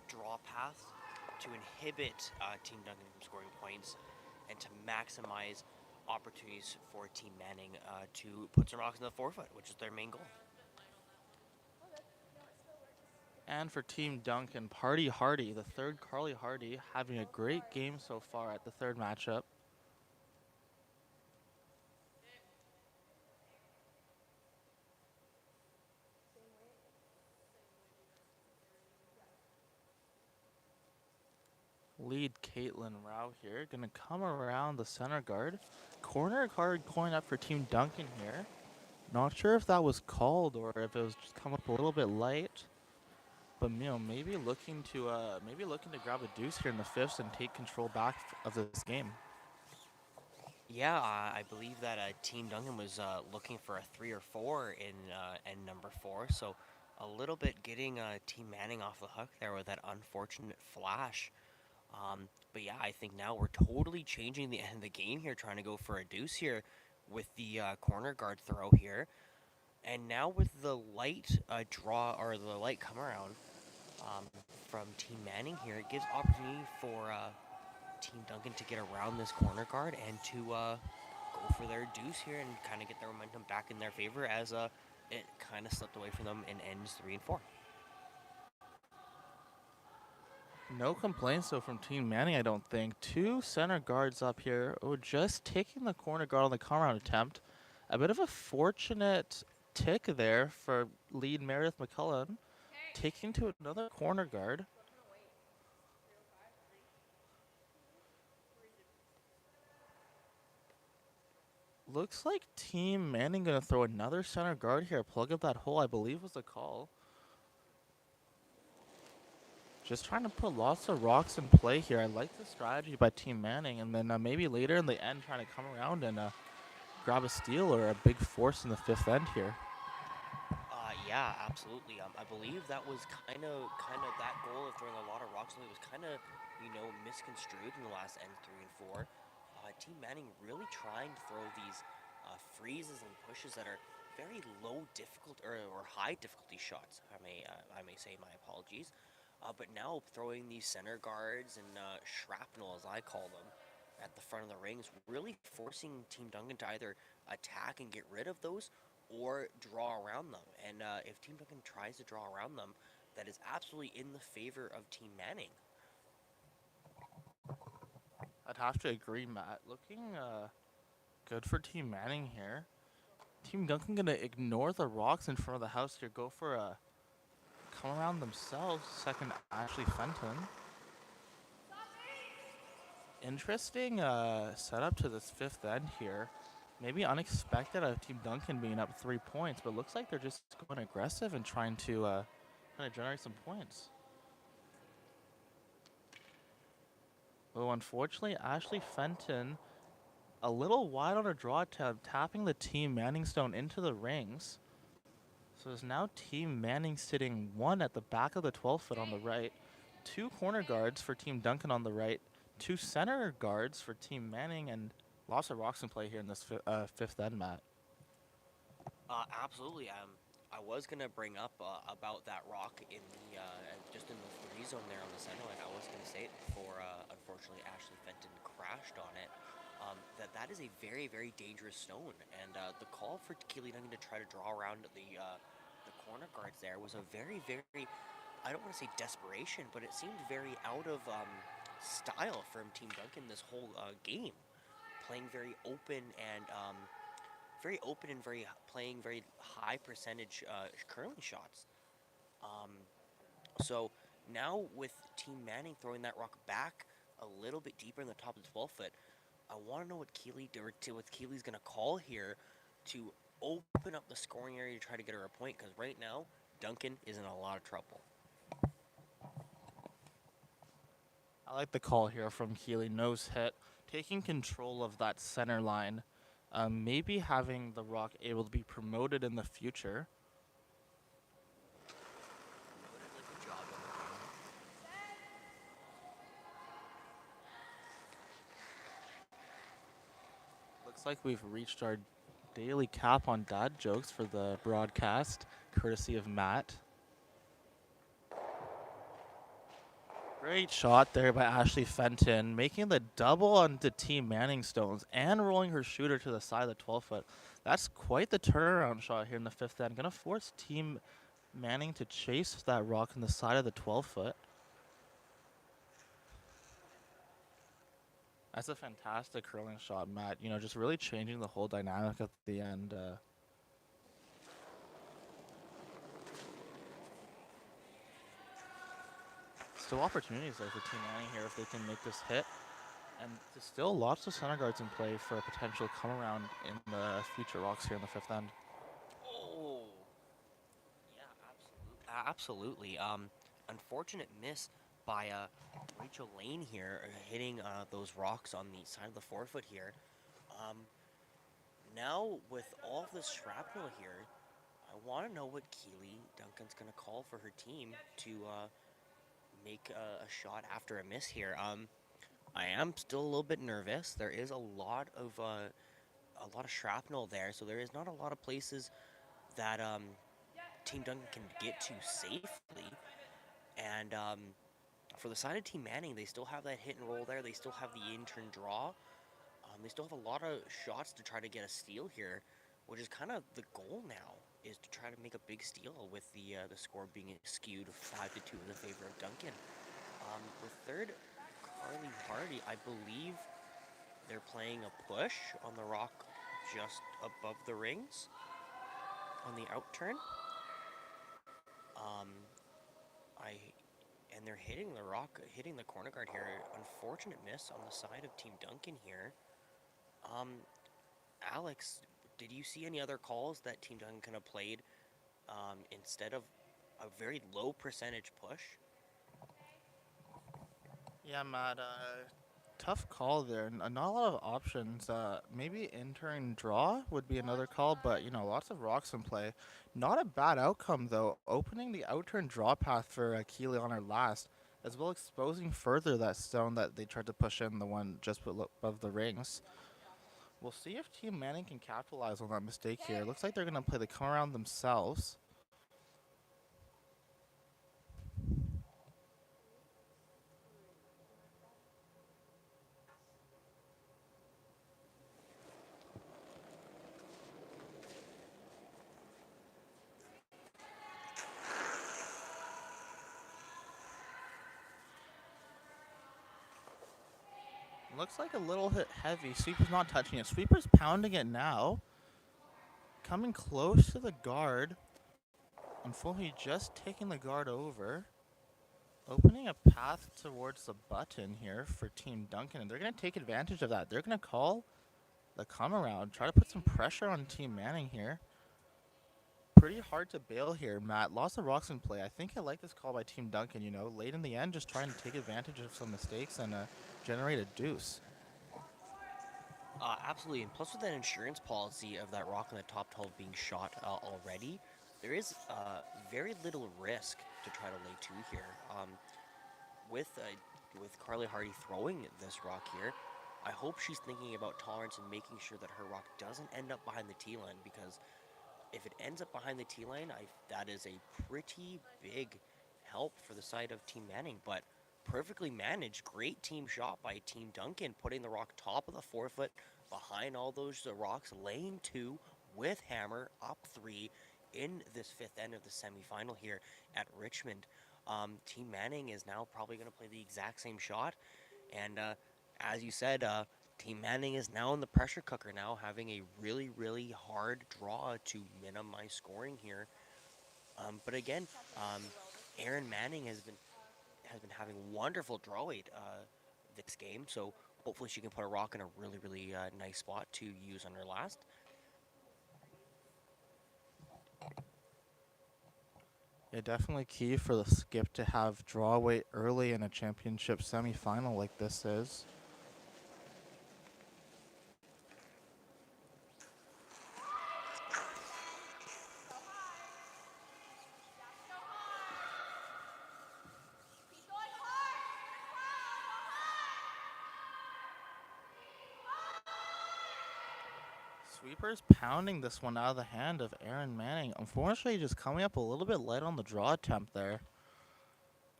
Speaker 3: draw paths to inhibit Team Duncan from scoring points and to maximize opportunities for Team Manning to put some rocks in the forefoot, which is their main goal.
Speaker 2: And for Team Duncan, Party Hardy, the third Carly Hardy, having a great game so far at the third matchup. Lead Caitlin Rao here, gonna come around the center guard. Corner guard going up for Team Duncan here. Not sure if that was called or if it was just come up a little bit light. But maybe looking to grab a deuce here in the fifth and take control back of this game.
Speaker 3: Yeah, I believe that Team Duncan was looking for a 3 or 4 in end number 4, so a little bit getting Team Manning off the hook there with that unfortunate flash. But yeah, I think now we're totally changing the end of the game here, trying to go for a deuce here with the corner guard throw here. And now with the light draw, or the light come around from Team Manning here, it gives opportunity for Team Duncan to get around this corner guard and to go for their deuce here and kind of get their momentum back in their favor as it kind of slipped away from them in ends 3 and 4.
Speaker 2: No complaints though from Team Manning, I don't think. 2 center guards up here. Oh, just taking the corner guard on the come around attempt. A bit of a fortunate tick there for lead Meredith McCullen. Taking to another corner guard. Looks like Team Manning gonna throw another center guard here. Plug up that hole, I believe was the call. Just trying to put lots of rocks in play here. I like the strategy by Team Manning, and then maybe later in the end trying to come around and grab a steal or a big force in the fifth end here.
Speaker 3: Yeah, absolutely. I believe that was kind of that goal of throwing a lot of rocks. It was kind of misconstrued in the last end 3 and 4. Team Manning really trying to throw these freezes and pushes that are very low difficult or high difficulty shots. I may say, my apologies. But now throwing these center guards and shrapnel, as I call them, at the front of the rings, really forcing Team Duncan to either attack and get rid of those or draw around them. And if Team Duncan tries to draw around them, that is absolutely in the favor of Team Manning.
Speaker 2: I'd have to agree, Matt. Looking good for Team Manning here. Team Duncan gonna ignore the rocks in front of the house here. Go for a come around themselves. Second, Ashley Fenton. Interesting setup to this fifth end here. Maybe unexpected of Team Duncan being up 3 points, but looks like they're just going aggressive and trying to generate some points. Oh, unfortunately, Ashley Fenton a little wide on a draw attempt, tapping the Team Manning stone into the rings. So there's now Team Manning sitting 1 at the back of the 12 foot on the right, 2 corner guards for Team Duncan on the right, 2 center guards for Team Manning, and lots of rocks in play here in this fifth end, Matt.
Speaker 3: Absolutely. I was gonna bring up about that rock in the just in the free zone there on the center line. I was gonna say it before. Unfortunately, Ashley Fenton crashed on it. That is a very dangerous stone, and the call for Keely Duncan to try to draw around the corner guards there was a very I don't want to say desperation, but it seemed very out of style from Team Duncan this whole game, playing very open and playing very high percentage curling shots. Um, so now with Team Manning throwing that rock back a little bit deeper in the top of the 12 foot, I want to know what what Keely's gonna call here to open up the scoring area to try to get her a point. Because right now Duncan is in a lot of trouble.
Speaker 2: I like the call here from Keely. Nose hit, taking control of that center line. Maybe having the rock able to be promoted in the future.
Speaker 3: Good job on the game.
Speaker 2: Looks like we've reached our daily cap on dad jokes for the broadcast, courtesy of Matt. Great shot there by Ashley Fenton, making the double onto Team Manning stones and rolling her shooter to the side of the 12 foot. That's quite the turnaround shot here in the fifth end. Gonna force Team Manning to chase that rock on the side of the 12 foot. That's a fantastic curling shot, Matt. You know, just really changing the whole dynamic at the end. Still opportunities though for Team Manning here if they can make this hit. And there's still lots of center guards in play for a potential come around in the future rocks here in the fifth end.
Speaker 3: Oh, yeah, absolutely. Unfortunate miss by Rachel Lane here, hitting those rocks on the side of the 4 foot here. Um, Now with all of this shrapnel here, I want to know what Keely Duncan's gonna call for her team to make a shot after a miss here. I am still a little bit nervous. There is a lot of shrapnel there, so there is not a lot of places that Team Duncan can get to safely. And for the side of Team Manning, they still have that hit and roll there. They still have the in-turn draw. They still have a lot of shots to try to get a steal here, which is kind of the goal now, is to try to make a big steal with the score being skewed 5-2 in the favor of Duncan. With third, Carly Hardy, I believe they're playing a push on the rock just above the rings on the outturn. I and they're hitting the rock, hitting the corner guard here. Unfortunate miss on the side of Team Duncan here. Alex, did you see any other calls that Team Duncan could have played instead of a very low percentage push?
Speaker 2: Yeah, Matt, tough call there. Not a lot of options. Maybe in-turn draw would be another call, but, you know, lots of rocks in play. Not a bad outcome, though. Opening the out-turn draw path for Keely on her last, as well exposing further that stone that they tried to push in, the one just above the rings. We'll see if Team Manning can capitalize on that mistake here. Looks like they're going to play the come around themselves. Looks like a little hit heavy. Sweeper's not touching it. Sweeper's pounding it now. Coming close to the guard. Unfortunately, just taking the guard over. Opening a path towards the button here for Team Duncan. And they're going to take advantage of that. They're going to call the come around. Try to put some pressure on Team Manning here. Pretty hard to bail here, Matt. Lots of rocks in play. I think I like this call by Team Duncan, you know. Late in the end, just trying to take advantage of some mistakes and generate a deuce.
Speaker 3: Absolutely, and plus with that insurance policy of that rock in the top 12 being shot already, there is very little risk to try to lay two here. with Carly Hardy throwing this rock here, I hope she's thinking about tolerance and making sure that her rock doesn't end up behind the tee line, because if it ends up behind the tee line, that is a pretty big help for the side of Team Manning. But perfectly managed, great team shot by Team Duncan, putting the rock top of the 4 foot behind all those rocks, lane 2 with hammer, up 3 in this 5th end of the semifinal here at Richmond. Team Manning is now probably going to play the exact same shot, and as you said, Team Manning is now in the pressure cooker now, having a really, really hard draw to minimize scoring here. But again, um, Erin Manning has been having wonderful draw weight this game, so hopefully she can put a rock in a really, really nice spot to use on her last.
Speaker 2: Yeah, definitely key for the skip to have draw weight early in a championship semifinal like this is.
Speaker 4: Keep going hard.
Speaker 2: Sweepers pounding this one out of the hand of Erin Manning. Unfortunately, just coming up a little bit light on the draw attempt there.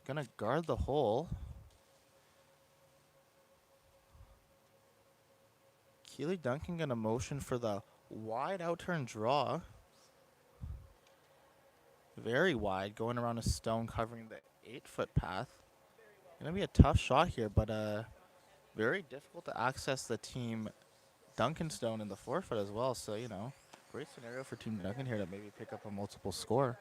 Speaker 2: Gonna guard the hole. Keely Duncan gonna motion for the wide out turn draw. Very wide, going around a stone covering the 8-foot path. Gonna be a tough shot here, but very difficult to access the team Duncan stone in the 4-foot as well. So, great scenario for Team Duncan here to maybe pick up a multiple score.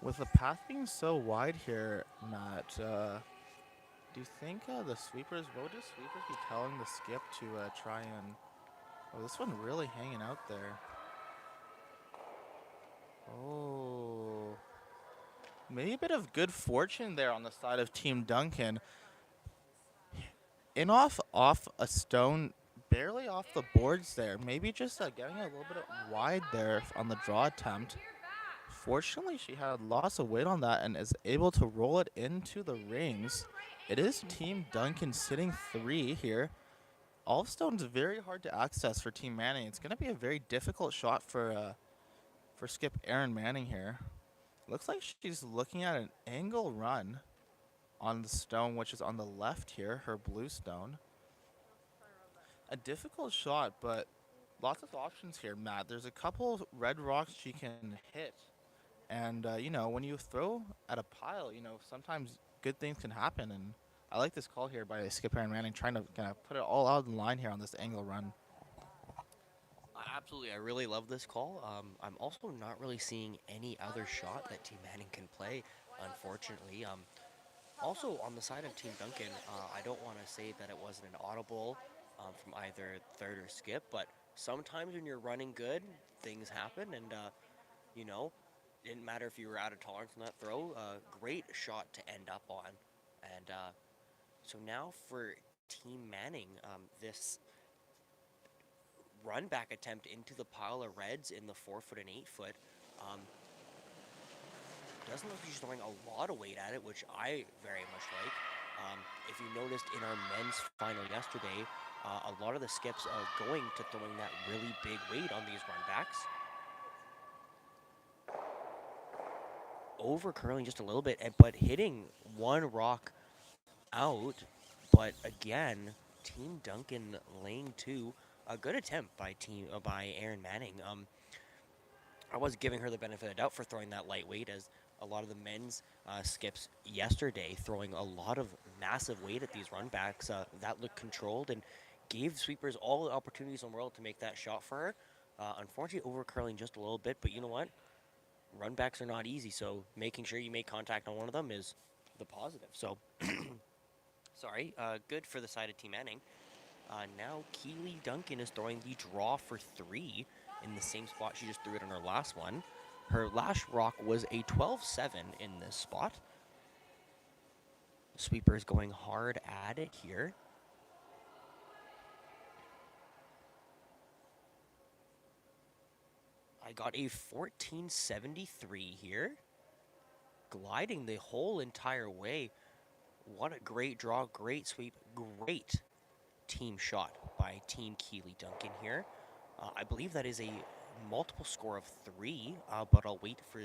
Speaker 2: With the path being so wide here, Matt, do you think the sweepers, what would the sweepers be telling the skip to try and... Oh, this one really hanging out there. Oh. Maybe a bit of good fortune there on the side of Team Duncan. Off a stone, barely off the boards there. Maybe just getting a little bit wide there on the draw attempt. Fortunately, she had lots of weight on that and is able to roll it into the rings. It is Team Duncan sitting 3 here. All stones very hard to access for Team Manning. It's going to be a very difficult shot for skip Erin Manning here. Looks like she's looking at an angle run on the stone, which is on the left here, her blue stone. A difficult shot, but lots of options here, Matt. There's a couple red rocks she can hit. And, when you throw at a pile, sometimes good things can happen. And I like this call here by Skip Erin Manning, trying to kind of put it all out on the line here on this angle run.
Speaker 3: Absolutely, I really love this call. I'm also not really seeing any other shot that Team Manning can play, unfortunately. Also, on the side of Team Duncan, I don't want to say that it wasn't an audible from either third or skip, but sometimes when you're running good, things happen, and, didn't matter if you were out of tolerance on that throw. Great shot to end up on. And so now for Team Manning, this run back attempt into the pile of reds in the 4-foot and 8-foot. Doesn't look like she's throwing a lot of weight at it, which I very much like. If you noticed in our men's final yesterday, a lot of the skips are going to throwing that really big weight on these run backs. Over curling just a little bit, but hitting one rock out. But again, Team Duncan lane 2, a good attempt by Erin Manning. I was giving her the benefit of the doubt for throwing that lightweight, as a lot of the men's skips yesterday throwing a lot of massive weight at these run backs. That looked controlled and gave sweepers all the opportunities in the world to make that shot for her. Unfortunately, over curling just a little bit, but you know what? Run backs are not easy, so making sure you make contact on one of them is the positive. So, sorry, good for the side of Team Manning. Now Keely Duncan is throwing the draw for 3. in the same spot she just threw it on her last one. Her last rock was a 12-7 in this spot. Sweeper is going hard at it here. I got a 1473 here. Gliding the whole entire way. What a great draw, great sweep, great team shot by Team Keeley Duncan here. I believe that is a multiple score of 3, but I'll wait for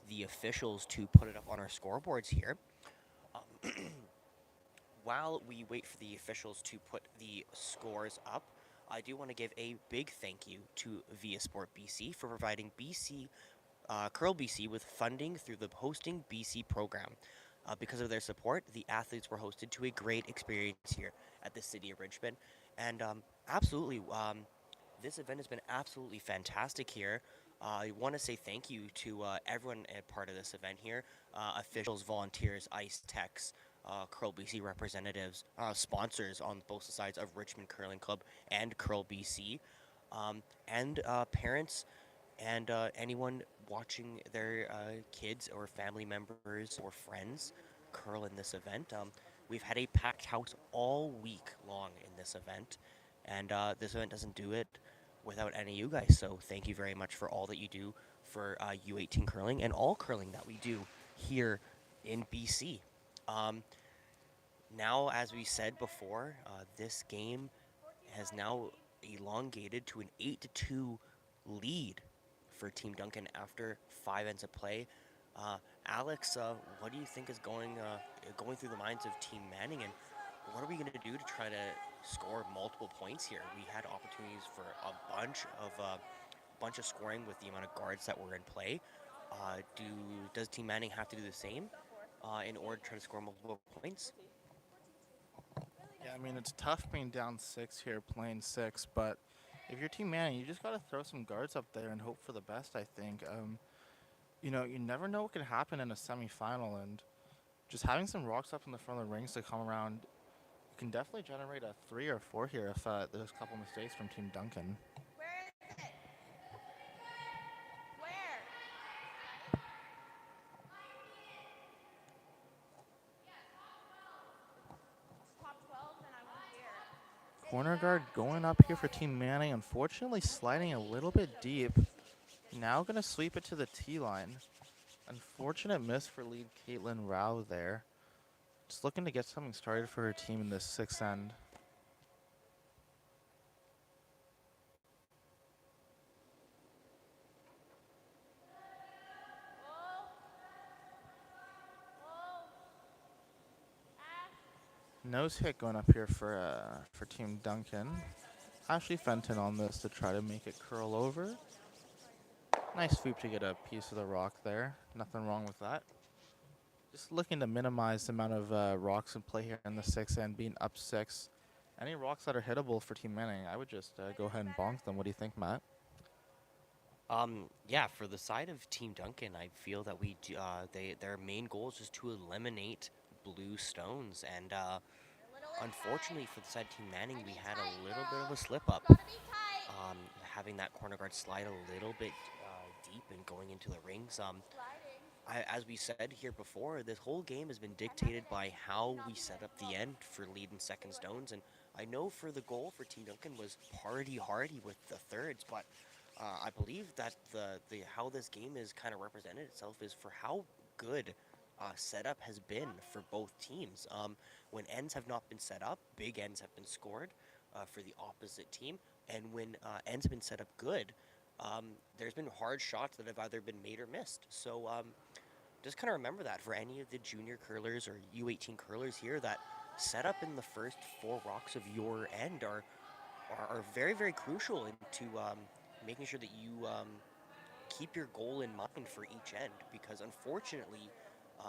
Speaker 3: the officials to put it up on our scoreboards here. While we wait for the officials to put the scores up, I do want to give a big thank you to Via Sport BC for providing Curl BC with funding through the Hosting BC program. Because of their support, the athletes were hosted to a great experience here at the City of Richmond. And absolutely, this event has been absolutely fantastic here. I want to say thank you to everyone a part of this event here, officials, volunteers, ice techs, Curl BC representatives, sponsors on both sides of Richmond Curling Club and Curl BC, and parents and anyone watching their kids or family members or friends curl in this event. We've had a packed house all week long in this event, and this event doesn't do it without any of you guys. So thank you very much for all that you do for U18 curling and all curling that we do here in BC. Now, as we said before, this game has now elongated to an 8-2 lead for Team Duncan after 5 ends of play. Alex, what do you think is going through the minds of Team Manning, and what are we going to do to try to score multiple points here? We had opportunities for a bunch of scoring with the amount of guards that were in play. Does Team Manning have to do the same in order to try to score multiple points?
Speaker 2: Yeah, I mean, it's tough being down 6 here, playing 6, but if you're Team Manning, you just got to throw some guards up there and hope for the best, I think. You never know what can happen in a semifinal, and just having some rocks up in the front of the rings to come around can definitely generate a 3 or 4 here if there's a couple mistakes from Team Duncan.
Speaker 4: Where is it? Where? Top 12, then I want to hear.
Speaker 2: Corner guard going up here for Team Manning, unfortunately sliding a little bit deep. Now going to sweep it to the T-line. Unfortunate miss for lead Caitlin Rao there. Just looking to get something started for her team in this 6th end. Nose hit going up here for Team Duncan. Ashley Fenton on this to try to make it curl over. Nice sweep to get a piece of the rock there. Nothing wrong with that. Just looking to minimize the amount of rocks in play here in the 6th end, being up 6. Any rocks that are hittable for Team Manning, I would just go ahead and bonk them. What do you think, Matt?
Speaker 3: Yeah, for the side of Team Duncan, I feel that their main goal is just to eliminate blue stones, and unfortunately for the side of Team Manning, we had a little bit of a slip up, having that corner guard slide a little bit deep and going into the rings. As we said here before, this whole game has been dictated by how we set up the end for lead and second stones, and I know for the goal for Team Duncan was party hardy with the thirds, but I believe that the how this game is kind of represented itself is for how good setup has been for both teams. When ends have not been set up, big ends have been scored for the opposite team, and when ends have been set up good, there's been hard shots that have either been made or missed. So just kind of remember that for any of the junior curlers or U18 curlers here, that setup in the first 4 rocks of your end are very, very crucial into making sure that you keep your goal in mind for each end, because unfortunately,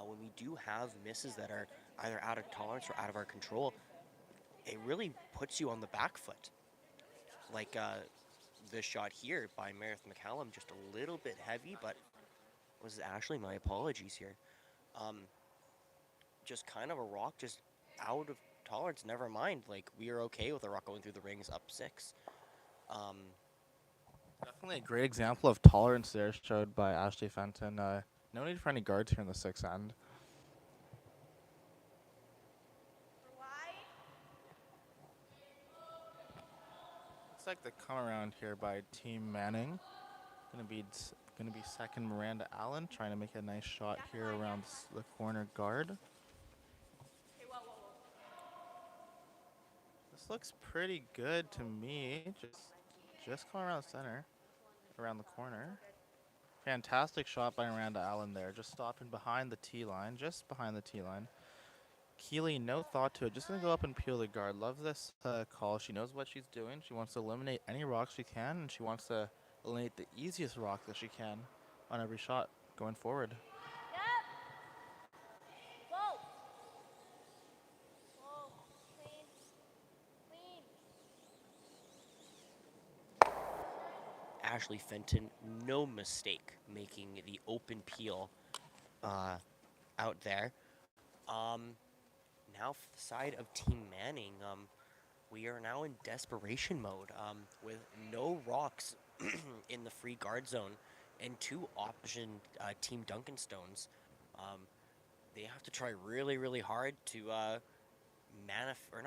Speaker 3: when we do have misses that are either out of tolerance or out of our control, it really puts you on the back foot. Like this shot here by Meredith McCallum, just a little bit heavy, but was it Ashley? My apologies here. Just kind of a rock, just out of tolerance. Never mind. Like, we are okay with a rock going through the rings up 6.
Speaker 2: Definitely a great example of tolerance there showed by Ashley Fenton. No need for any guards here in the sixth end. Looks like the come around here by Team Manning. Gonna be second Miranda Allen trying to make a nice shot here around the corner guard. This looks pretty good to me. Just coming around the center, around the corner. Fantastic shot by Miranda Allen there, just stopping behind the tee line, just behind the tee line. Keeley, no thought to it, just gonna go up and peel the guard. Love this call. She knows what she's doing. She wants to eliminate any rocks she can, and she wants to eliminate the easiest rock that she can on every shot going forward.
Speaker 4: Yep. Whoa. Whoa. Clean. Clean.
Speaker 3: Ashley Fenton, no mistake, making the open peel out there. Now for the side of Team Manning, we are now in desperation mode with no rocks in the free guard zone and two option Team Duncan stones. They have to try really, really hard to manufacture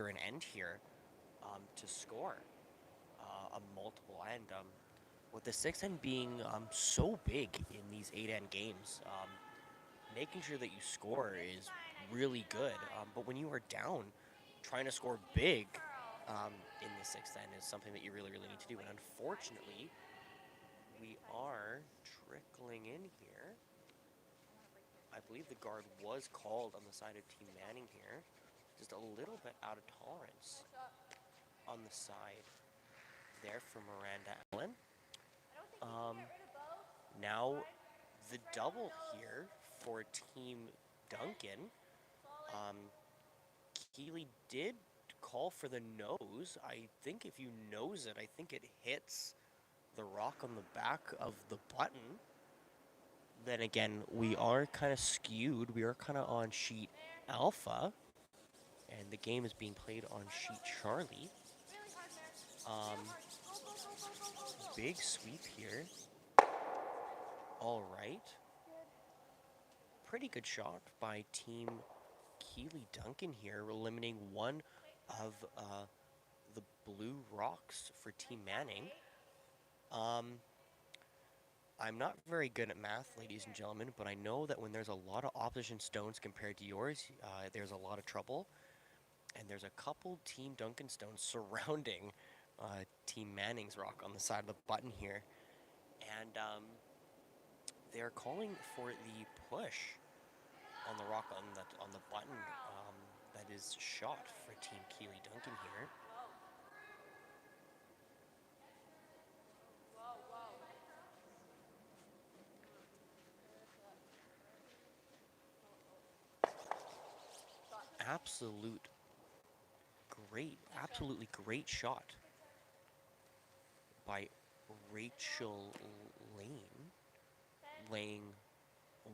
Speaker 3: an end here to score a multiple end. With the sixth end being so big in these 8 end games, making sure that you score is really good. But when you are down, trying to score big in the sixth end is something that you really, really need to do. And unfortunately, we are trickling in here. I believe the guard was called on the side of Team Manning here. Just a little bit out of tolerance on the side there for Miranda Allen. Now the double here for Team Duncan. Keeley did call for the nose. I think if you nose it, I think it hits the rock on the back of the button. Then again, we are kind of skewed. We are kind of on sheet alpha, and the game is being played on sheet Charlie. Big sweep here. All right. Pretty good shot by Team Keeley Duncan here, eliminating one of the blue rocks for Team Manning. I'm not very good at math, ladies and gentlemen, but I know that when there's a lot of opposition stones compared to yours, there's a lot of trouble. And there's a couple Team Duncan stones surrounding Team Manning's rock on the side of the button here. And they're calling for the push on the rock on the button that is shot for Team Keeley Duncan here. Absolutely great shot by Rachel Lane, laying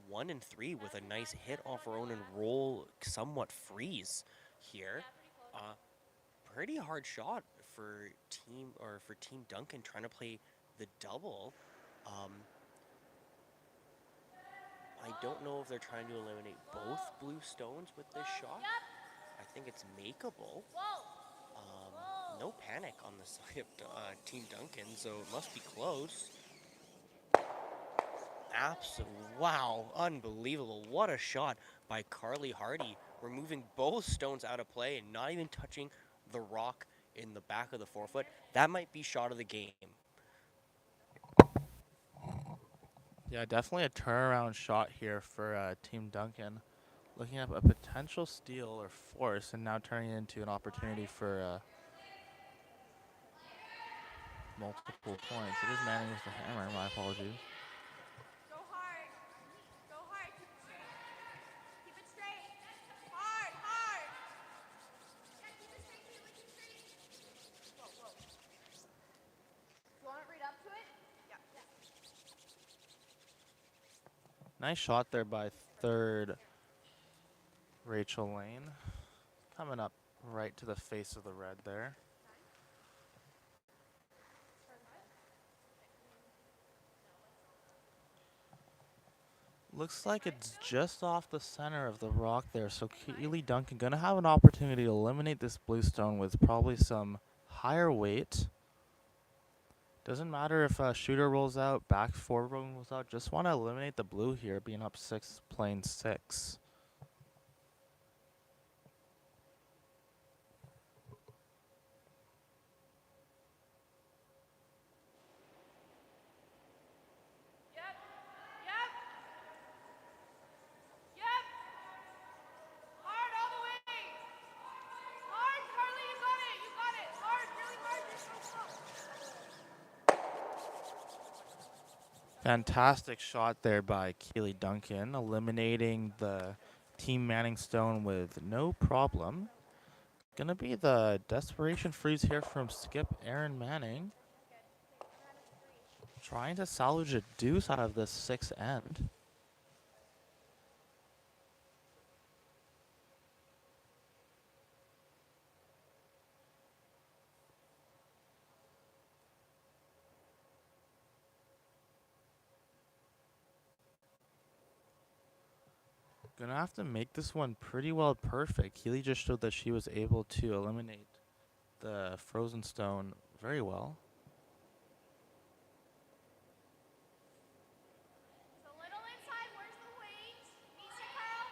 Speaker 3: 1 and 3 with a nice hit off her own and roll, somewhat freeze here. Pretty hard shot for Team Duncan trying to play the double. I don't know if they're trying to eliminate both blue stones with this shot. I think it's makeable. No panic on the side of Team Duncan, so it must be close. Wow, unbelievable. What a shot by Carly Hardy, removing both stones out of play and not even touching the rock in the back of the 4-foot. That might be shot of the game.
Speaker 2: Yeah, definitely a turnaround shot here for Team Duncan. Looking at a potential steal or force and now turning it into an opportunity for multiple points. It is Manning with the hammer, my apologies.
Speaker 4: Go hard. Go hard. Keep it straight. Hard, hard. Yeah, keep it straight, keep it straight. Whoa, whoa. Do you want to read up to it? Yeah.
Speaker 2: Nice shot there by third Rachel Lane. Coming up right to the face of the red there. Looks like it's just off the center of the rock there, so Keely Duncan gonna have an opportunity to eliminate this blue stone with probably some higher weight. Doesn't matter if a shooter rolls out, back four rolls out, just want to eliminate the blue here, being up 6, playing 6.
Speaker 4: Yep. Yep. Yep. Hard all the way. Hard, Carly, you got it. You got it. Hard, really hard. You're so close.
Speaker 2: Fantastic shot there by Keely Duncan, eliminating the Team Manning stone with no problem. Gonna be the desperation freeze here from Skip Aaron Manning. Trying to salvage a deuce out of this 6th end. Gonna have to make this one pretty well perfect. Keely just showed that she was able to eliminate the frozen stone very well.
Speaker 4: It's a little inside. Where's the weight? Easy, Carl.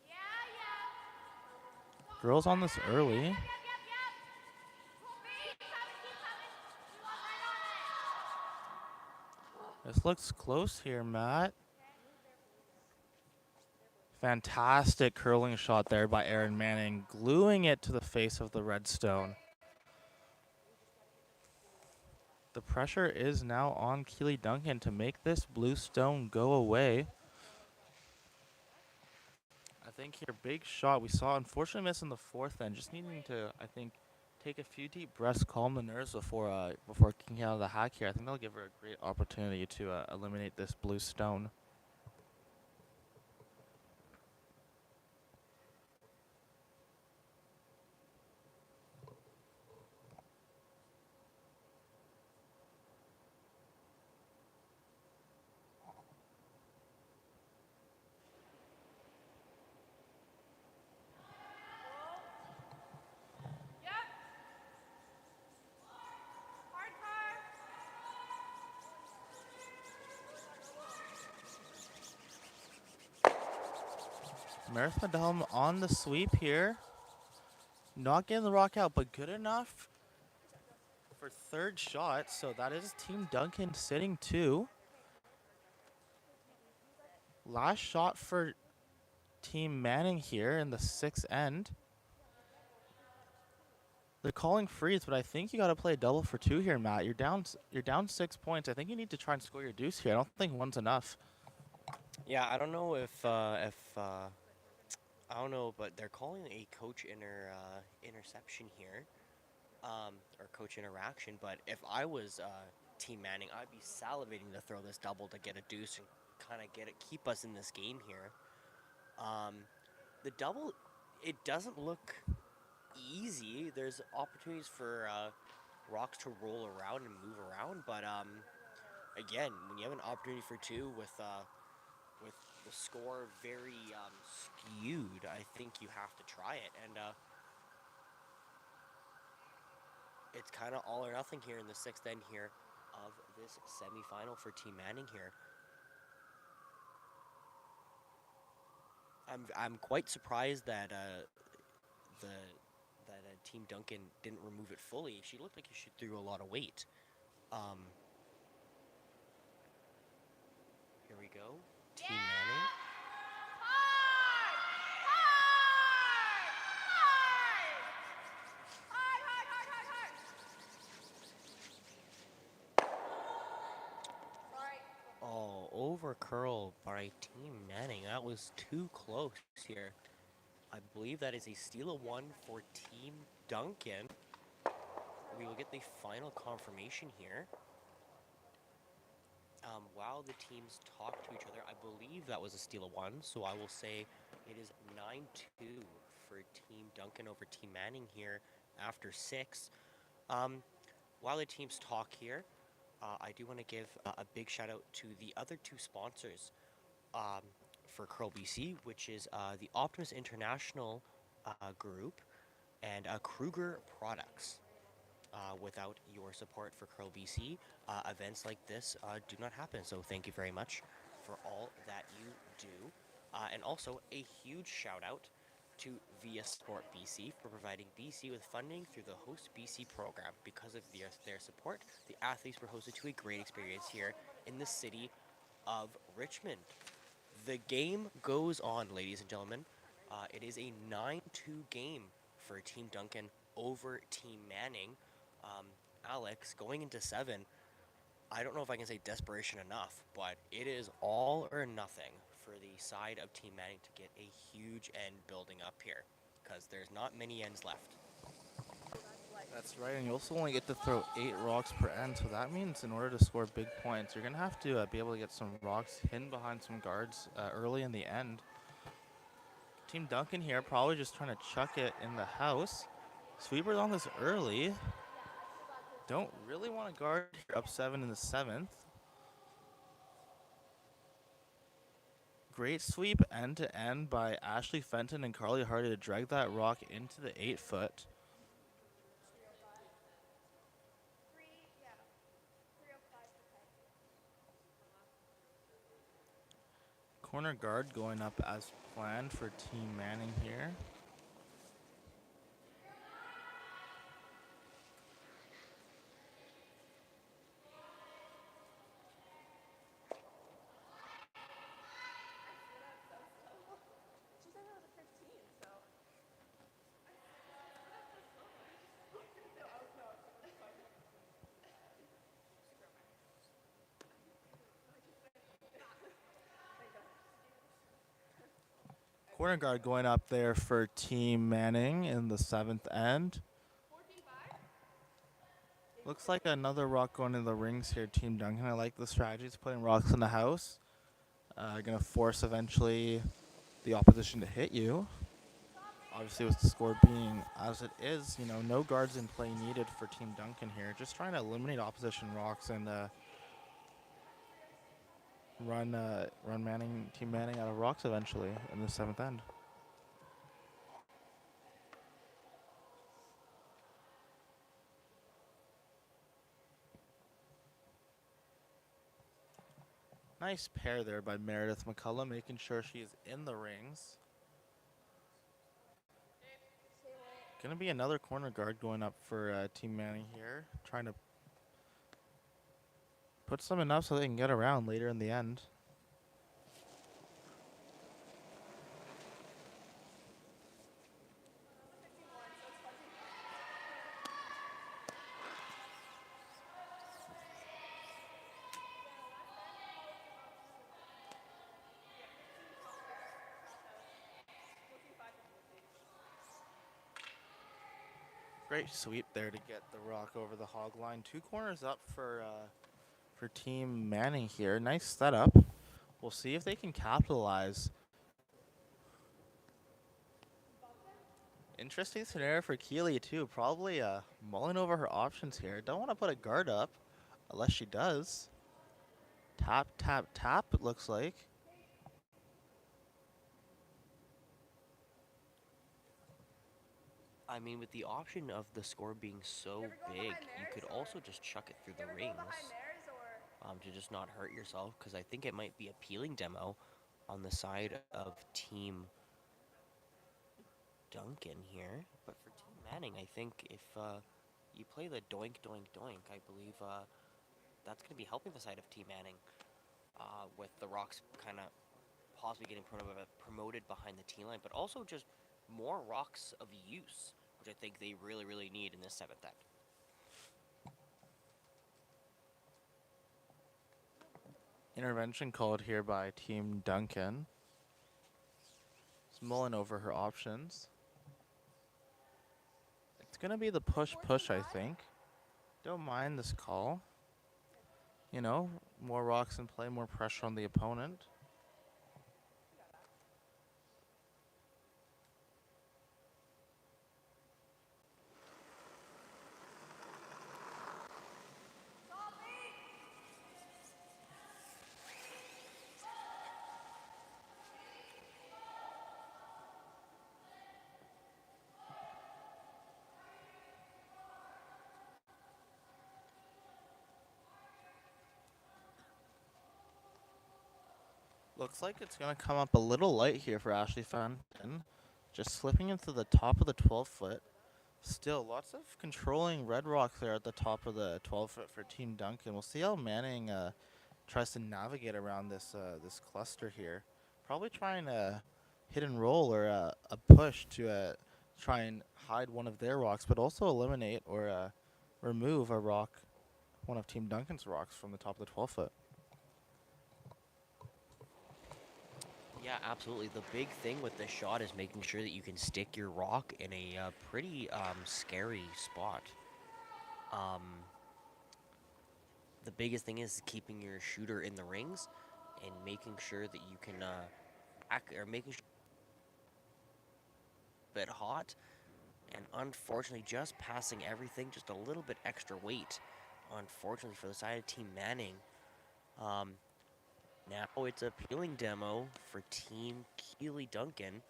Speaker 4: Yeah, yeah.
Speaker 2: Girls on this early.
Speaker 4: Yep, yep, yep, yep. Keep coming, keep coming. You walk right on it.
Speaker 2: This looks close here, Matt. Fantastic curling shot there by Aaron Manning, gluing it to the face of the red stone. The pressure is now on Keely Duncan to make this blue stone go away. I think here, big shot. We saw, unfortunately, miss in the 4th end. Just needing to, I think, take a few deep breaths, calm the nerves before kicking out of the hack here. I think that'll give her a great opportunity to eliminate this blue stone.
Speaker 4: Yep. Hard car.
Speaker 2: Meredith Madhelm on the sweep here. Not getting the rock out, but good enough for 3rd shot. So that is Team Duncan sitting 2. Last shot for Team Manning here in the 6th end. They're calling freeze, but I think you got to play a double for 2 here, Matt. You're down 6 points. I think you need to try and score your deuce here. I don't think one's enough.
Speaker 3: Yeah, I don't know if I don't know, but they're calling a coach interception here, or coach interaction. But if I was Team Manning, I'd be salivating to throw this double to get a deuce and kind of keep us in this game here. The double, it doesn't look easy. There's opportunities for rocks to roll around and move around, but again, when you have an opportunity for 2 with the score very skewed, I think you have to try it. And it's kind of all or nothing here in the 6th end here of this semifinal for Team Manning here. I'm quite surprised that Team Duncan didn't remove it fully. She looked like she threw a lot of weight. Here we go, Team Manning. Oh, over curl by Team Manning. That was too close here. I believe that is a steal of 1 for Team Duncan. We will get the final confirmation here. While the teams talk to each other, I believe that was a steal of 1, so I will say it is 9-2 for Team Duncan over Team Manning here after 6. While the teams talk here, I do want to give a big shout out to the other two sponsors um, for Curl BC, which is the Optimus International Group and Kruger Products. Without your support for Curl BC, events like this do not happen. So thank you very much for all that you do. And also a huge shout out to Via Sport BC for providing BC with funding through the Host BC program. Because of their support, the athletes were hosted to a great experience here in the city of Richmond. The game goes on, ladies and gentlemen. It is a 9-2 game for Team Duncan over Team Manning. Um, Alex, going into 7, I don't know if I can say desperation enough, but it is all or nothing for the side of Team Manning to get a huge end building up here, because there's not many ends left.
Speaker 2: That's right, and you also only get to throw 8 rocks per end, so that means in order to score big points, you're going to have to be able to get some rocks hidden behind some guards early in the end. Team Duncan here probably just trying to chuck it in the house. Sweepers on this early. Don't really want to guard here, up 7 in the 7th. Great sweep end to end by Ashley Fenton and Carly Hardy to drag that rock into the 8-foot. Corner guard going up as planned for Team Manning here. Corner guard going up there for Team Manning in the 7th end. Looks like another rock going in the rings here, Team Duncan. I like the strategy. It's putting rocks in the house. Going to force eventually the opposition to hit you. Obviously, with the score being as it is, no guards in play needed for Team Duncan here. Just trying to eliminate opposition rocks and run Team Manning out of rocks eventually in the 7th end. Nice pair there by Meredith McCullough, making sure she is in the rings. Gonna be another corner guard going up for Team Manning here, trying to put someone up so they can get around later in the end. Great sweep there to get the rock over the hog line. 2 corners up for Team Manning here. Nice setup. We'll see if they can capitalize. Interesting scenario for Keely too. Probably mulling over her options here. Don't want to put a guard up unless she does. Tap, tap, tap, it looks like.
Speaker 3: I mean, with the option of the score being so big, you could also just chuck it through the rings to just not hurt yourself, because I think it might be appealing demo on the side of Team Duncan here. But for Team Manning, I think if you play the doink, doink, doink, I believe that's going to be helping the side of Team Manning with the rocks kind of possibly getting promoted behind the T line, but also just more rocks of use, which I think they really, really need in this 7th end.
Speaker 2: Intervention called here by Team Duncan. It's mulling over her options. It's going to be the push, I think. Don't mind this call. More rocks in play, more pressure on the opponent. Looks like it's going to come up a little light here for Ashley Fenton. Just slipping into the top of the 12-foot. Still, lots of controlling red rocks there at the top of the 12-foot for Team Duncan. We'll see how Manning tries to navigate around this cluster here. Probably trying to hit and roll or a push to try and hide one of their rocks, but also eliminate or remove a rock, one of Team Duncan's rocks from the top of the 12-foot.
Speaker 3: Yeah, absolutely. The big thing with this shot is making sure that you can stick your rock in a pretty scary spot. The biggest thing is keeping your shooter in the rings and making sure that you can making sure a bit hot, and unfortunately just passing everything, just a little bit extra weight, unfortunately for the side of Team Manning. Now it's a peeling demo for Team Keeley Duncan.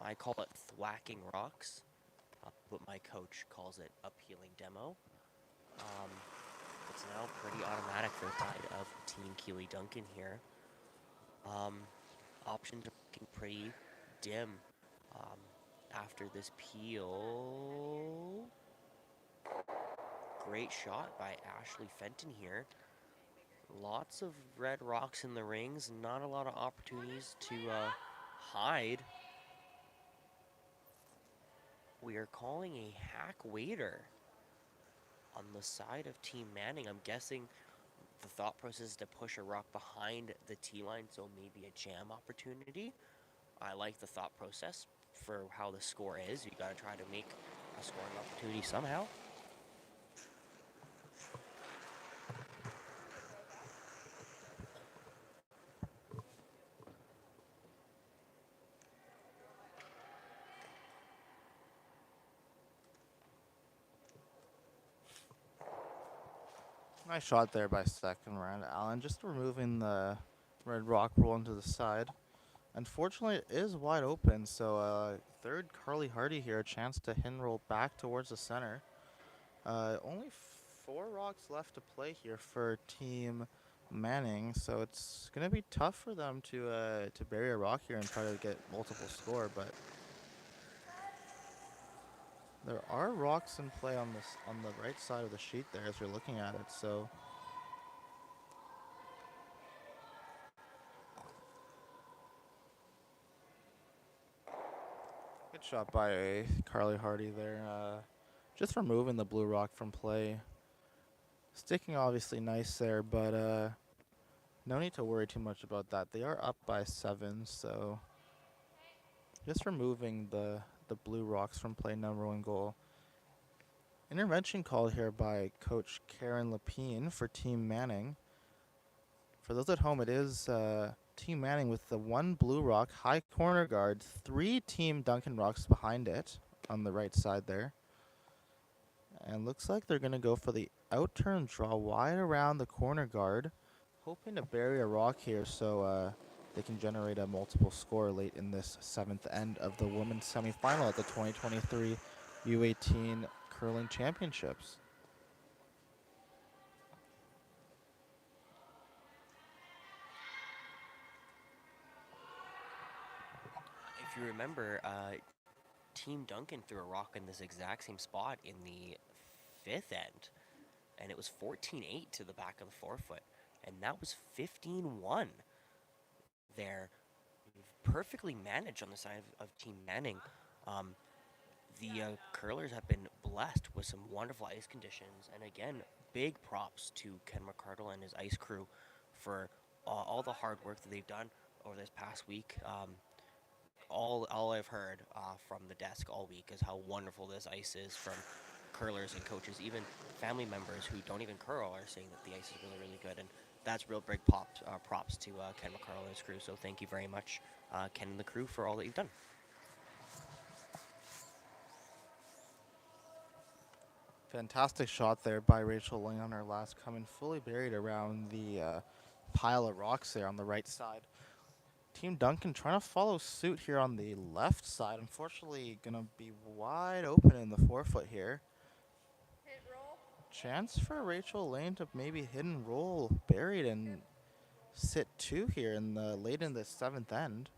Speaker 3: I call it thwacking rocks, but my coach calls it a peeling demo. It's now pretty automatic for the side of Team Keeley Duncan here. Options are looking pretty dim after this peel. Great shot by Ashley Fenton here. Lots of red rocks in the rings, not a lot of opportunities to hide. We are calling a hack waiter on the side of Team Manning. I'm guessing the thought process is to push a rock behind the tee line, so maybe a jam opportunity. I like the thought process for how the score is. You got to try to make a scoring opportunity somehow.
Speaker 2: Nice shot there by second round Allen, just removing the red rock roll into the side. Unfortunately, it is wide open, so third Carly Hardy here, a chance to hit and roll back towards the center. Only 4 rocks left to play here for Team Manning, so it's going to be tough for them to bury a rock here and try to get multiple score, but there are rocks in play on the right side of the sheet there as you're looking at it, so good shot by Carly Hardy there. Just removing the blue rock from play. Sticking obviously nice there, but no need to worry too much about that. They are up by 7, so just removing the blue rocks from play, number 1 goal. Intervention called here by Coach Karen Lapine for Team Manning. For those at home, it is Team Manning with the 1 blue rock, high corner guard, 3 Team Duncan rocks behind it on the right side there. And looks like they're going to go for the out-turn draw wide around the corner guard, hoping to bury a rock here so they can generate a multiple score late in this 7th end of the women's semifinal at the 2023 U18 Curling Championships.
Speaker 3: If you remember, Team Duncan threw a rock in this exact same spot in the 5th end, and it was 14-8 to the back of the 4-foot, and that was 15-1 there. Perfectly managed on the side of Team Manning. The curlers have been blessed with some wonderful ice conditions, and again, big props to Ken McCardle and his ice crew for all the hard work that they've done over this past week. All I've heard from the desk all week is how wonderful this ice is from curlers and coaches. Even family members who don't even curl are saying that the ice is really, really good, and that's real big props to Ken McCardle and his crew. So thank you very much, Ken and the crew, for all that you've done.
Speaker 2: Fantastic shot there by Rachel Ling on her last come in, fully buried around the pile of rocks there on the right side. Team Duncan trying to follow suit here on the left side. Unfortunately, going to be wide open in the 4-foot here.
Speaker 4: Hit roll.
Speaker 2: Chance for Rachel Lane to maybe hit and roll buried and sit 2 here in the late in the 7th end.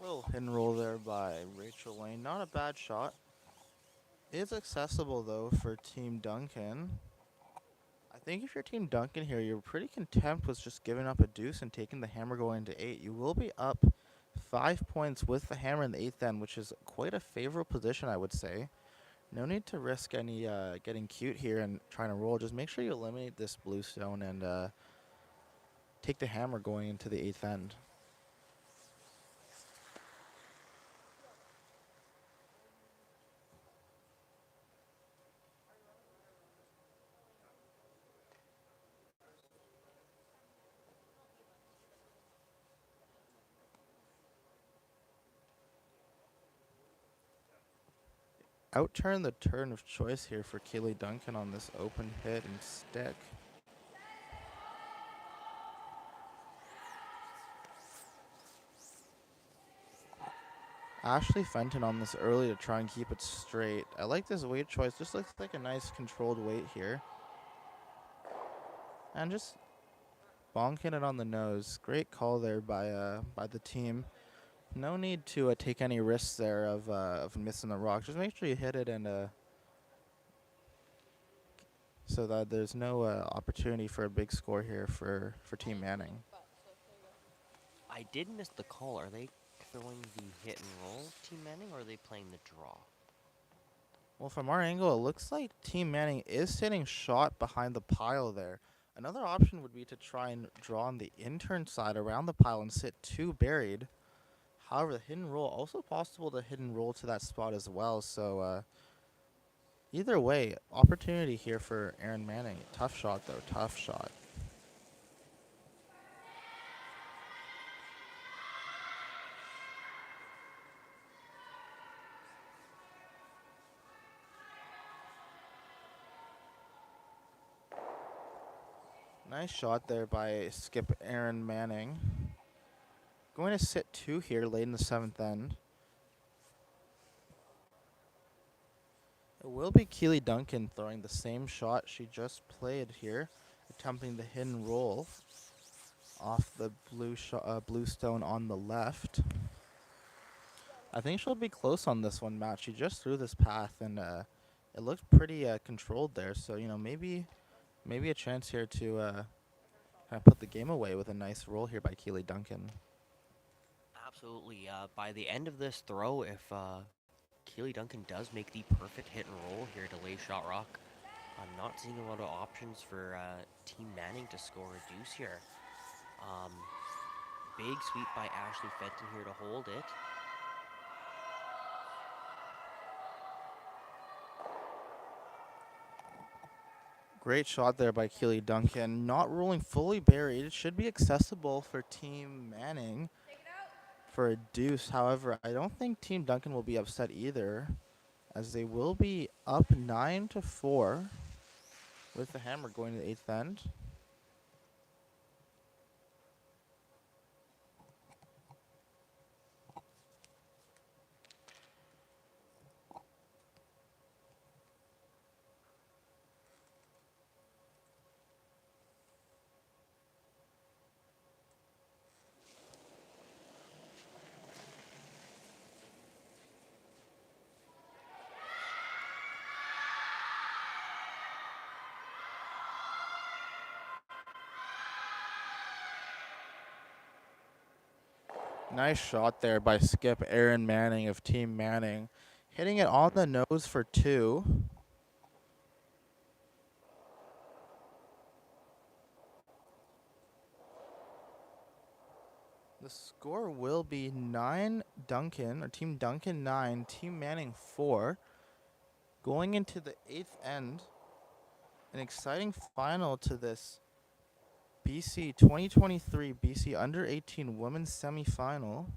Speaker 2: Little hit and roll there by Rachel Lane. Not a bad shot. Is accessible though for Team Duncan. I think if you're Team Duncan here, you're pretty content with just giving up a deuce and taking the hammer going to 8. You will be up 5 points with the hammer in the 8th end, which is quite a favorable position, I would say. No need to risk any getting cute here and trying to roll. Just make sure you eliminate this blue stone and take the hammer going into the 8th end. Outturn the turn of choice here for Kaylee Duncan on this open hit and stick. Ashley Fenton on this early to try and keep it straight. I like this weight choice. Just looks like a nice controlled weight here. And just bonking it on the nose. Great call there by the team. No need to take any risks there of missing the rock. Just make sure you hit it and so that there's no opportunity for a big score here for Team Manning.
Speaker 3: I did miss the call. Are they throwing the hit and roll, Team Manning, or are they playing the draw?
Speaker 2: Well, from our angle, it looks like Team Manning is sitting shot behind the pile there. Another option would be to try and draw on the intern side around the pile and sit 2 buried. However, the hidden roll, also possible to hidden roll to that spot as well. So either way, opportunity here for Aaron Manning. Tough shot though, tough shot. Nice shot there by skip Aaron Manning. Going to sit 2 here late in the 7th end. It will be Keely Duncan throwing the same shot she just played here, attempting the hidden roll off the blue stone on the left. I think she'll be close on this one, Matt. She just threw this path and it looked pretty controlled there. So maybe a chance here to kind of put the game away with a nice roll here by Keely Duncan.
Speaker 3: Absolutely. By the end of this throw, if Keely Duncan does make the perfect hit and roll here to lay shot rock, I'm not seeing a lot of options for Team Manning to score a deuce here. Big sweep by Ashley Fenton here to hold it.
Speaker 2: Great shot there by Keely Duncan. Not rolling fully buried. It should be accessible for Team Manning for a deuce. However, I don't think Team Duncan will be upset either, as they will be up 9-4 with the hammer going to the 8th end. Nice shot there by skip Aaron Manning of Team Manning. Hitting it on the nose for 2. The score will be 9 Duncan, or Team Duncan 9, Team Manning 4. Going into the 8th end, an exciting final to this BC 2023 BC Under 18 Women's Semifinal.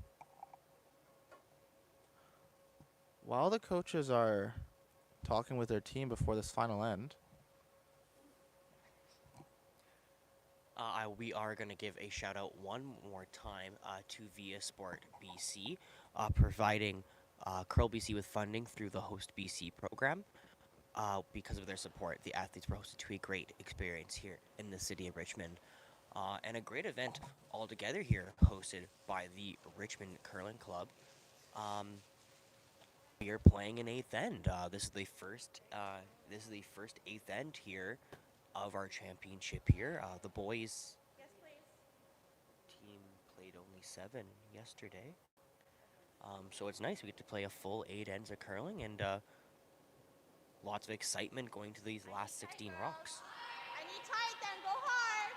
Speaker 2: While the coaches are talking with their team before this final end,
Speaker 3: We are going to give a shout out one more time to Via Sport BC, providing Curl BC with funding through the Host BC program. Because of their support, the athletes were hosted to a great experience here in the city of Richmond. And a great event altogether here, hosted by the Richmond Curling Club. We are playing an eighth end. This is the first. This is the first eighth end here of our championship here. The boys
Speaker 4: Yes, please.
Speaker 3: team played only 7 yesterday. So it's nice. We get to play a full 8 ends of curling and lots of excitement going to these last 16 rocks.
Speaker 4: I need tight then. Go hard.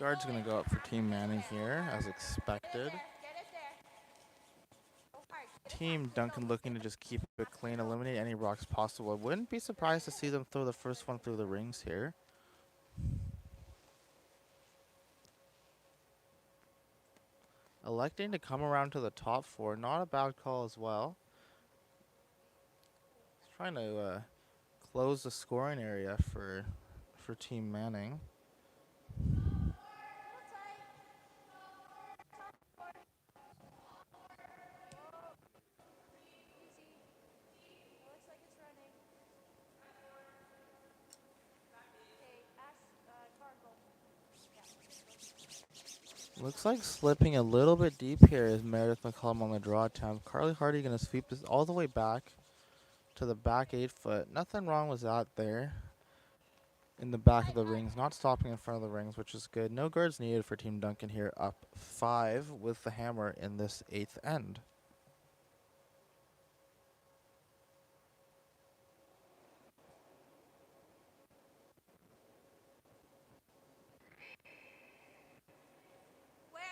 Speaker 2: guard's going to go up for Team Manning here, as expected.
Speaker 4: Get it there. Go hard.
Speaker 2: Team Duncan looking to just keep it clean, eliminate any rocks possible. I wouldn't be surprised to see them throw the first one through the rings here. Electing to come around to the top 4, not a bad call as well. He's trying to close the scoring area for Team Manning.
Speaker 4: Looks like it's running. Okay, Gargle.
Speaker 2: Looks like slipping a little bit deep here is Meredith McCollum on the draw attempt. Carly Hardy going to sweep this all the way back to the back 8 foot. Nothing wrong with that there. In the back of the rings, not stopping in front of the rings, which is good. No guards needed for Team Duncan here, up 5 with the hammer in this 8th end.
Speaker 4: Where?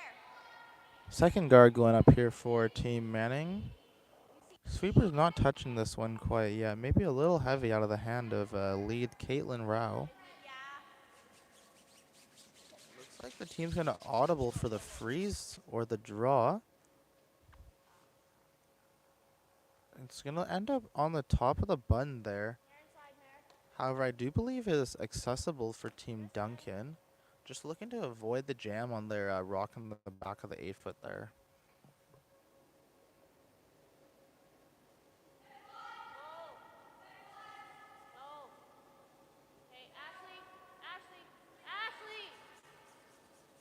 Speaker 2: Second guard going up here for Team Manning. Sweeper's not touching this one quite yet. Maybe a little heavy out of the hand of lead Caitlin Rao.
Speaker 4: Yeah.
Speaker 2: Looks like the team's going to audible for the freeze or the draw. It's going to end up on the top of the button there. However, I do believe it is accessible for Team Duncan. Just looking to avoid the jam on their rock in the back of the 8 foot there.
Speaker 4: Hey, Ashley. Ashley. Ashley.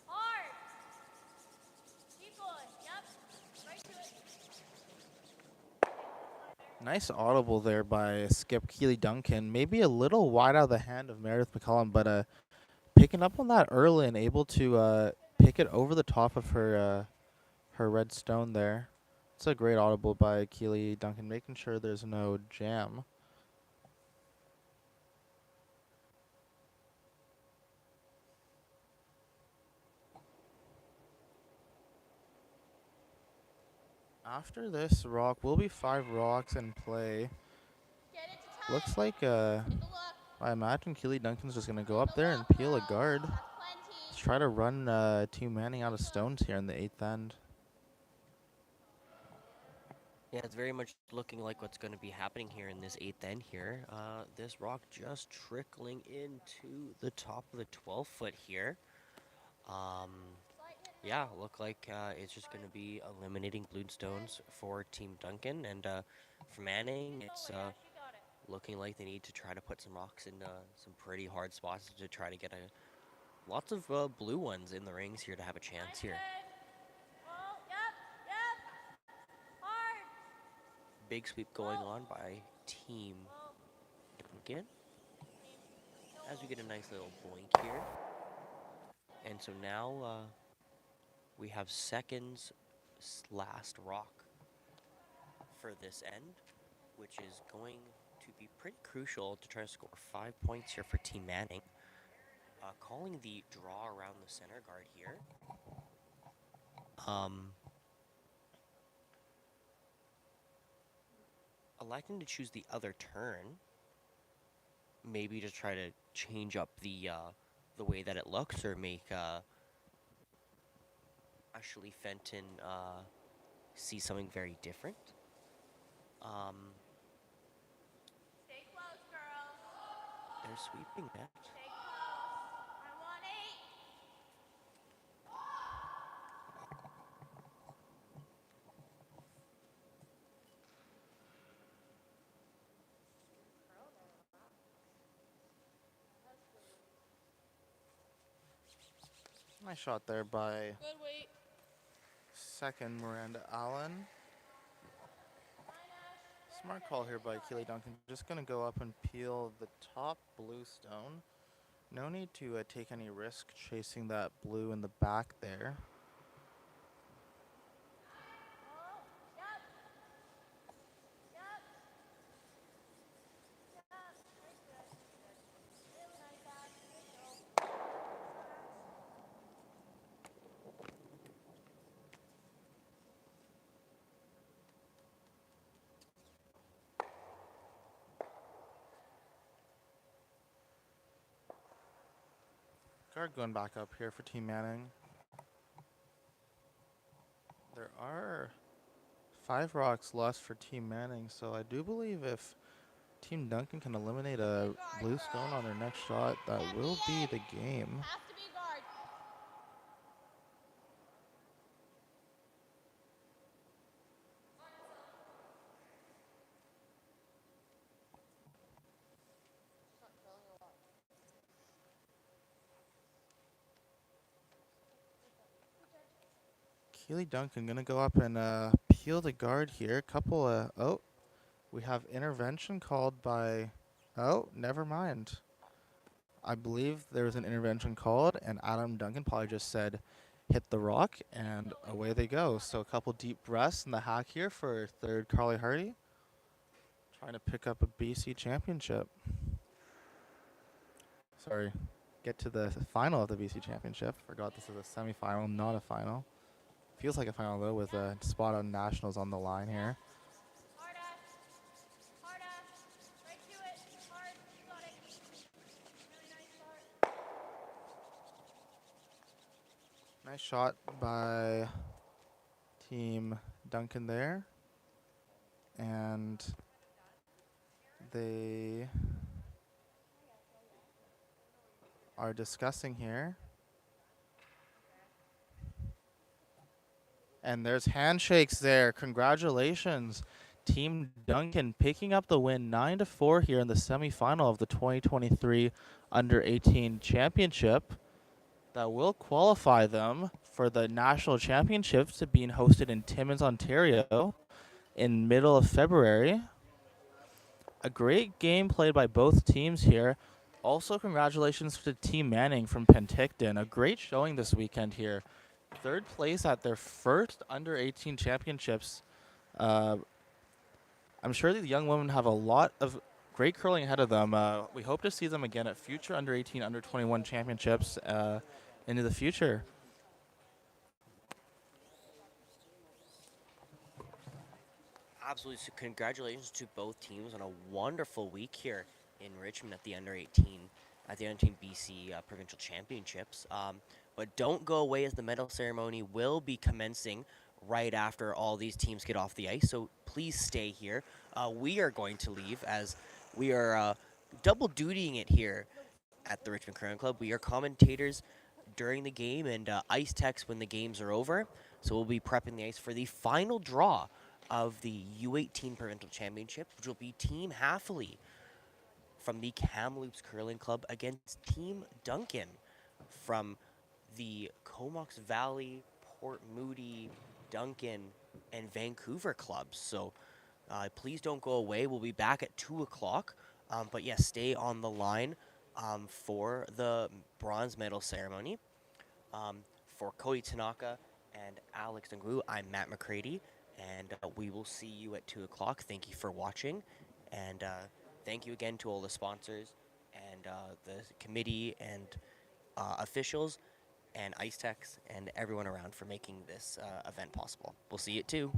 Speaker 4: Hard. Keep going. Yep. Right to it.
Speaker 2: Nice audible there by Skip Keely Duncan. Maybe a little wide out of the hand of Meredith McCollum, but picking up on that early and able to pick it over the top of her red stone there. It's a great audible by Keely Duncan, making sure there's no jam. After this rock will be 5 rocks in play.
Speaker 4: Get it to tie.
Speaker 2: Looks like
Speaker 4: Take a look.
Speaker 2: I imagine Keely Duncan's just gonna go up there and peel a guard.
Speaker 4: That's
Speaker 2: Let's
Speaker 4: plenty.
Speaker 2: try to run Team Manning out of stones here in the 8th end.
Speaker 3: Yeah, it's very much looking like what's going to be happening here in this 8th end here. This rock just trickling into the top of the 12 foot here. Yeah, look like it's just going to be eliminating balloon stones for Team Duncan. And for Manning, it's looking like they need to try to put some rocks in some pretty hard spots to try to get lots of blue ones in the rings here to have a chance here.
Speaker 4: Oh, yep. Hard.
Speaker 3: Big sweep going on by Team Duncan. As we get a nice little boink here. And so now we have seconds last rock for this end, which is going to be pretty crucial to try to score 5 points here for Team Manning. Calling the draw around the center guard here. Electing to choose the other turn, maybe to try to change up the way that it looks, or make Ashley Fenton see something very different.
Speaker 4: Stay close, girls.
Speaker 3: They're sweeping that.
Speaker 4: Stay close. I want 8.
Speaker 2: Nice shot there by
Speaker 4: Good weight.
Speaker 2: second Miranda Allen. Smart call here by Keely Duncan. Just going to go up and peel the top blue stone. No need to take any risk chasing that blue in the back there.
Speaker 4: Yep. Yep. Yep. Very good. Really nice, Ash. Good go.
Speaker 2: Guard going back up here for Team Manning. There are 5 rocks left for Team Manning, so I do believe if Team Duncan can eliminate a blue stone on their next shot, that will be the game.
Speaker 4: Has to be guard.
Speaker 2: Keely Duncan gonna go up and peel the guard here. Oh, we have intervention called by, oh, never mind. I believe there was an intervention called, and Adam Duncan probably just said, hit the rock, and away they go. So a couple deep breaths in the hack here for third Carly Hardy. Trying to pick up a BC championship. Sorry, get to the final of the BC championship. Forgot this is a semifinal, not a final. Feels like a final though, with a spot on nationals on the line here.
Speaker 4: Hard, Ash. Hard, Ash. Right to it. Hard. You got it. Really nice start.
Speaker 2: Nice shot by Team Duncan there. And they are discussing here. And there's handshakes there. Congratulations, Team Duncan picking up the win 9-4 here in the semifinal of the 2023 Under-18 Championship. That will qualify them for the national championships being hosted in Timmins, Ontario in middle of February. A great game played by both teams here. Also, congratulations to Team Manning from Penticton. A great showing this weekend here. Third place at their first Under-18 championships. I'm sure the young women have a lot of great curling ahead of them. We hope to see them again at future Under-18, Under-21 championships into the future.
Speaker 3: Absolutely. So congratulations to both teams on a wonderful week here in Richmond at the Under-18 BC Provincial Championships. But don't go away, as the medal ceremony will be commencing right after all these teams get off the ice. So please stay here. We are going to leave, as we are double dutying it here at the Richmond Curling Club. We are commentators during the game and ice techs when the games are over. So we'll be prepping the ice for the final draw of the U18 Provincial Championship, which will be Team Halfley from the Kamloops Curling Club against Team Duncan from the Comox Valley, Port Moody, Duncan, and Vancouver clubs. So please don't go away. We'll be back at 2 o'clock. But yes, stay on the line for the bronze medal ceremony. For Cody Tanaka and Alex Ngwu, I'm Matt McCready, and we will see you at 2 o'clock. Thank you for watching, and thank you again to all the sponsors and the committee and officials and Ice Techs and everyone around for making this event possible. We'll see you at 2.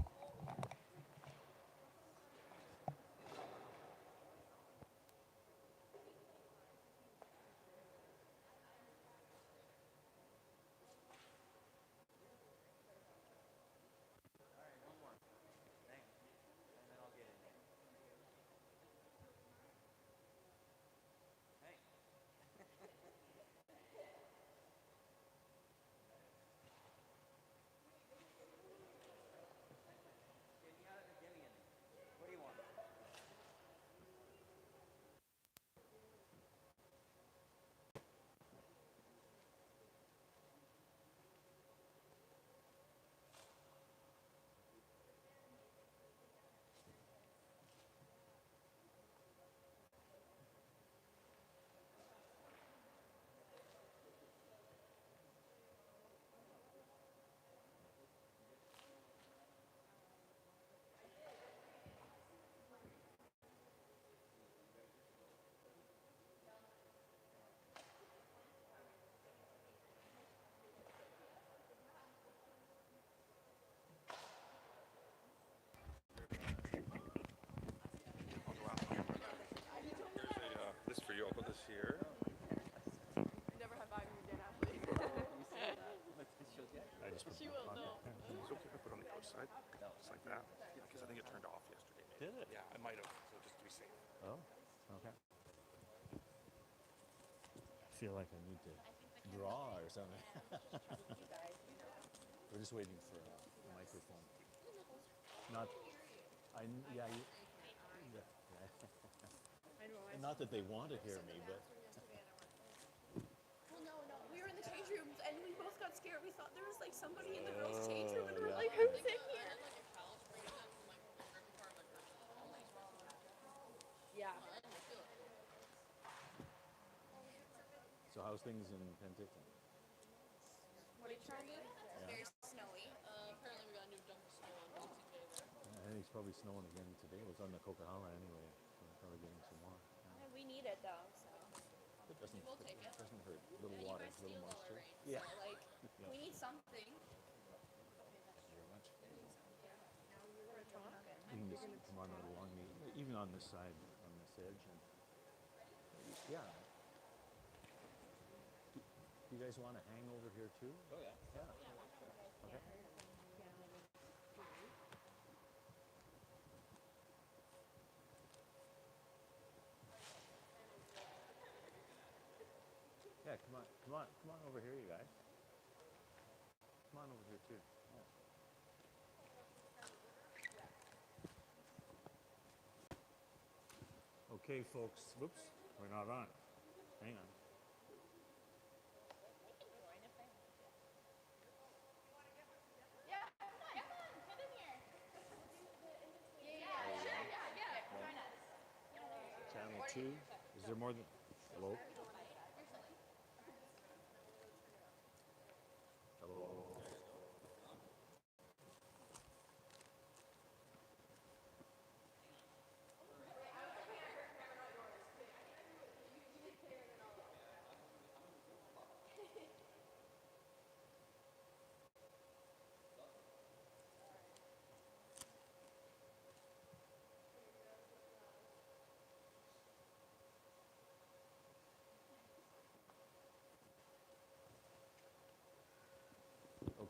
Speaker 6: side, just like that. Because I think it turned off yesterday. Maybe.
Speaker 2: Did it?
Speaker 6: Yeah, I might have. So just to be safe.
Speaker 2: Oh, okay. I feel like I need to draw or something. We're just waiting for a microphone. Not, yeah, yeah. Not that they want to hear me, but
Speaker 4: Well, no, no. We were in the change rooms and we both got scared. We thought there was like somebody in the girls' change room and we're like, who's in here? Yeah.
Speaker 2: so how's things in Penticton?
Speaker 4: What are you trying to do? Very snowy.
Speaker 7: Apparently we got new Duncan snow on Boxing Day there.
Speaker 2: I think it's probably snowing again today. It was on the Coquihalla anyway, so we're probably getting some more.
Speaker 4: And we need it though, so.
Speaker 2: It doesn't,
Speaker 7: We'll take it.
Speaker 2: doesn't hurt. A little
Speaker 7: You
Speaker 2: water,
Speaker 7: guys
Speaker 2: a little
Speaker 7: steal all our
Speaker 2: moisture.
Speaker 7: rain.
Speaker 2: Yeah.
Speaker 4: So like,
Speaker 2: Yeah.
Speaker 4: we need something.
Speaker 2: Thank you very much.
Speaker 4: We're talking.
Speaker 2: You can just come on right along me, even on this side, on this edge. And yeah. Do you guys want to hang over here too? Oh yeah. Yeah. Okay. Yeah, come on over here, you guys. Come on over here too. Yeah. Okay, folks. Whoops, we're not on. Hang on.
Speaker 4: Yeah, come on, get in here. Yeah. Join us.
Speaker 2: Channel 2. Is there more than... Hello? Hello?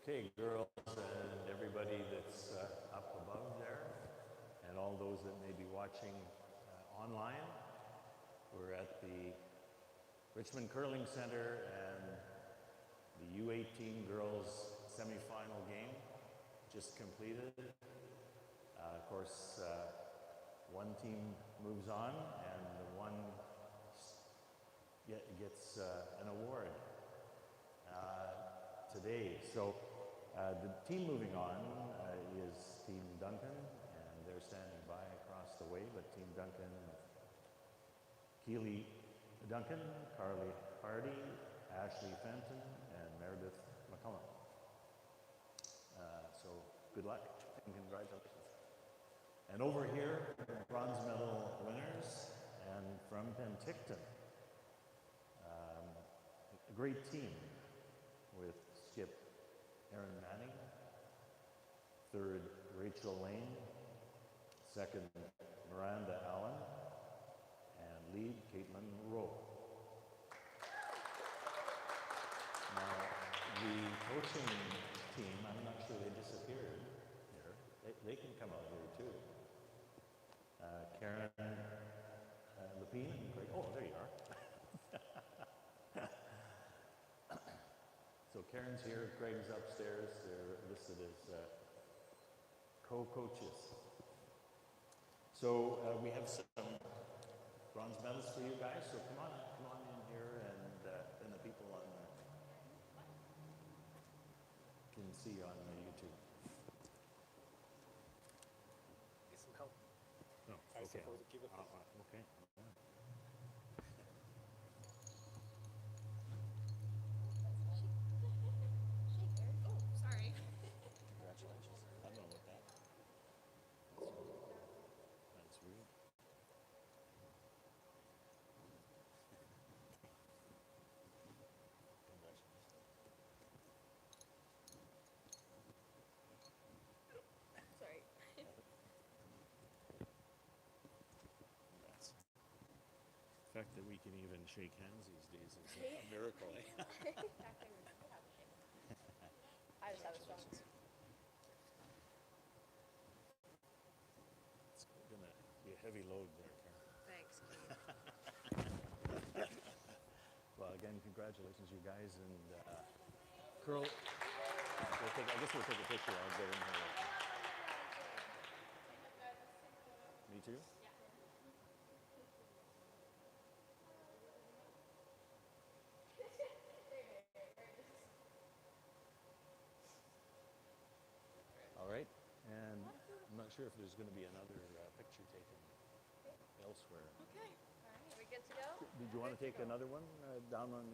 Speaker 2: Okay, girls and everybody that's up above there, and all those that may be watching online. We're at the Richmond Curling Center and the U18 girls semifinal game just completed. Of course, one team moves on and the one gets an award today. So the team moving on is Team Duncan, and they're standing by across the way, but Team Duncan, Keely Duncan, Carly Hardy, Ashley Fenton, and Meredith McCullum. So good luck and congratulations. And over here, bronze medal winners, and from Penticton, a great team with skip Aaron Manning, third Rachel Lane, second Miranda Allen, and lead Caitlin Rowe. Now, the coaching team, I'm not sure they disappeared here. They can come out here too. Karen Lepine and Greg, oh, there you are. So Karen's here, Greg's upstairs. They're listed as co-coaches. So we have some bronze medals for you guys. So come on in here, and then the people on can see on YouTube.
Speaker 6: Get some help.
Speaker 2: No,
Speaker 6: I
Speaker 2: okay.
Speaker 6: suppose keep it.
Speaker 2: Okay.
Speaker 4: Oh, sorry.
Speaker 2: Congratulations. I don't know what that. That's weird.
Speaker 4: Sorry.
Speaker 2: Congrats. The fact that we can even shake hands these days is a miracle, eh?
Speaker 4: I just have a strong.
Speaker 8: heavy load there, Karen.
Speaker 4: Thanks.
Speaker 8: Well, again, congratulations, you guys, and Curl. I guess we'll take a picture. I'll get in here. Me too. All right, and I'm not sure if there's going to be another picture taken elsewhere.
Speaker 4: Okay. All right. Are we good to go?
Speaker 8: Did you want to take another one down on?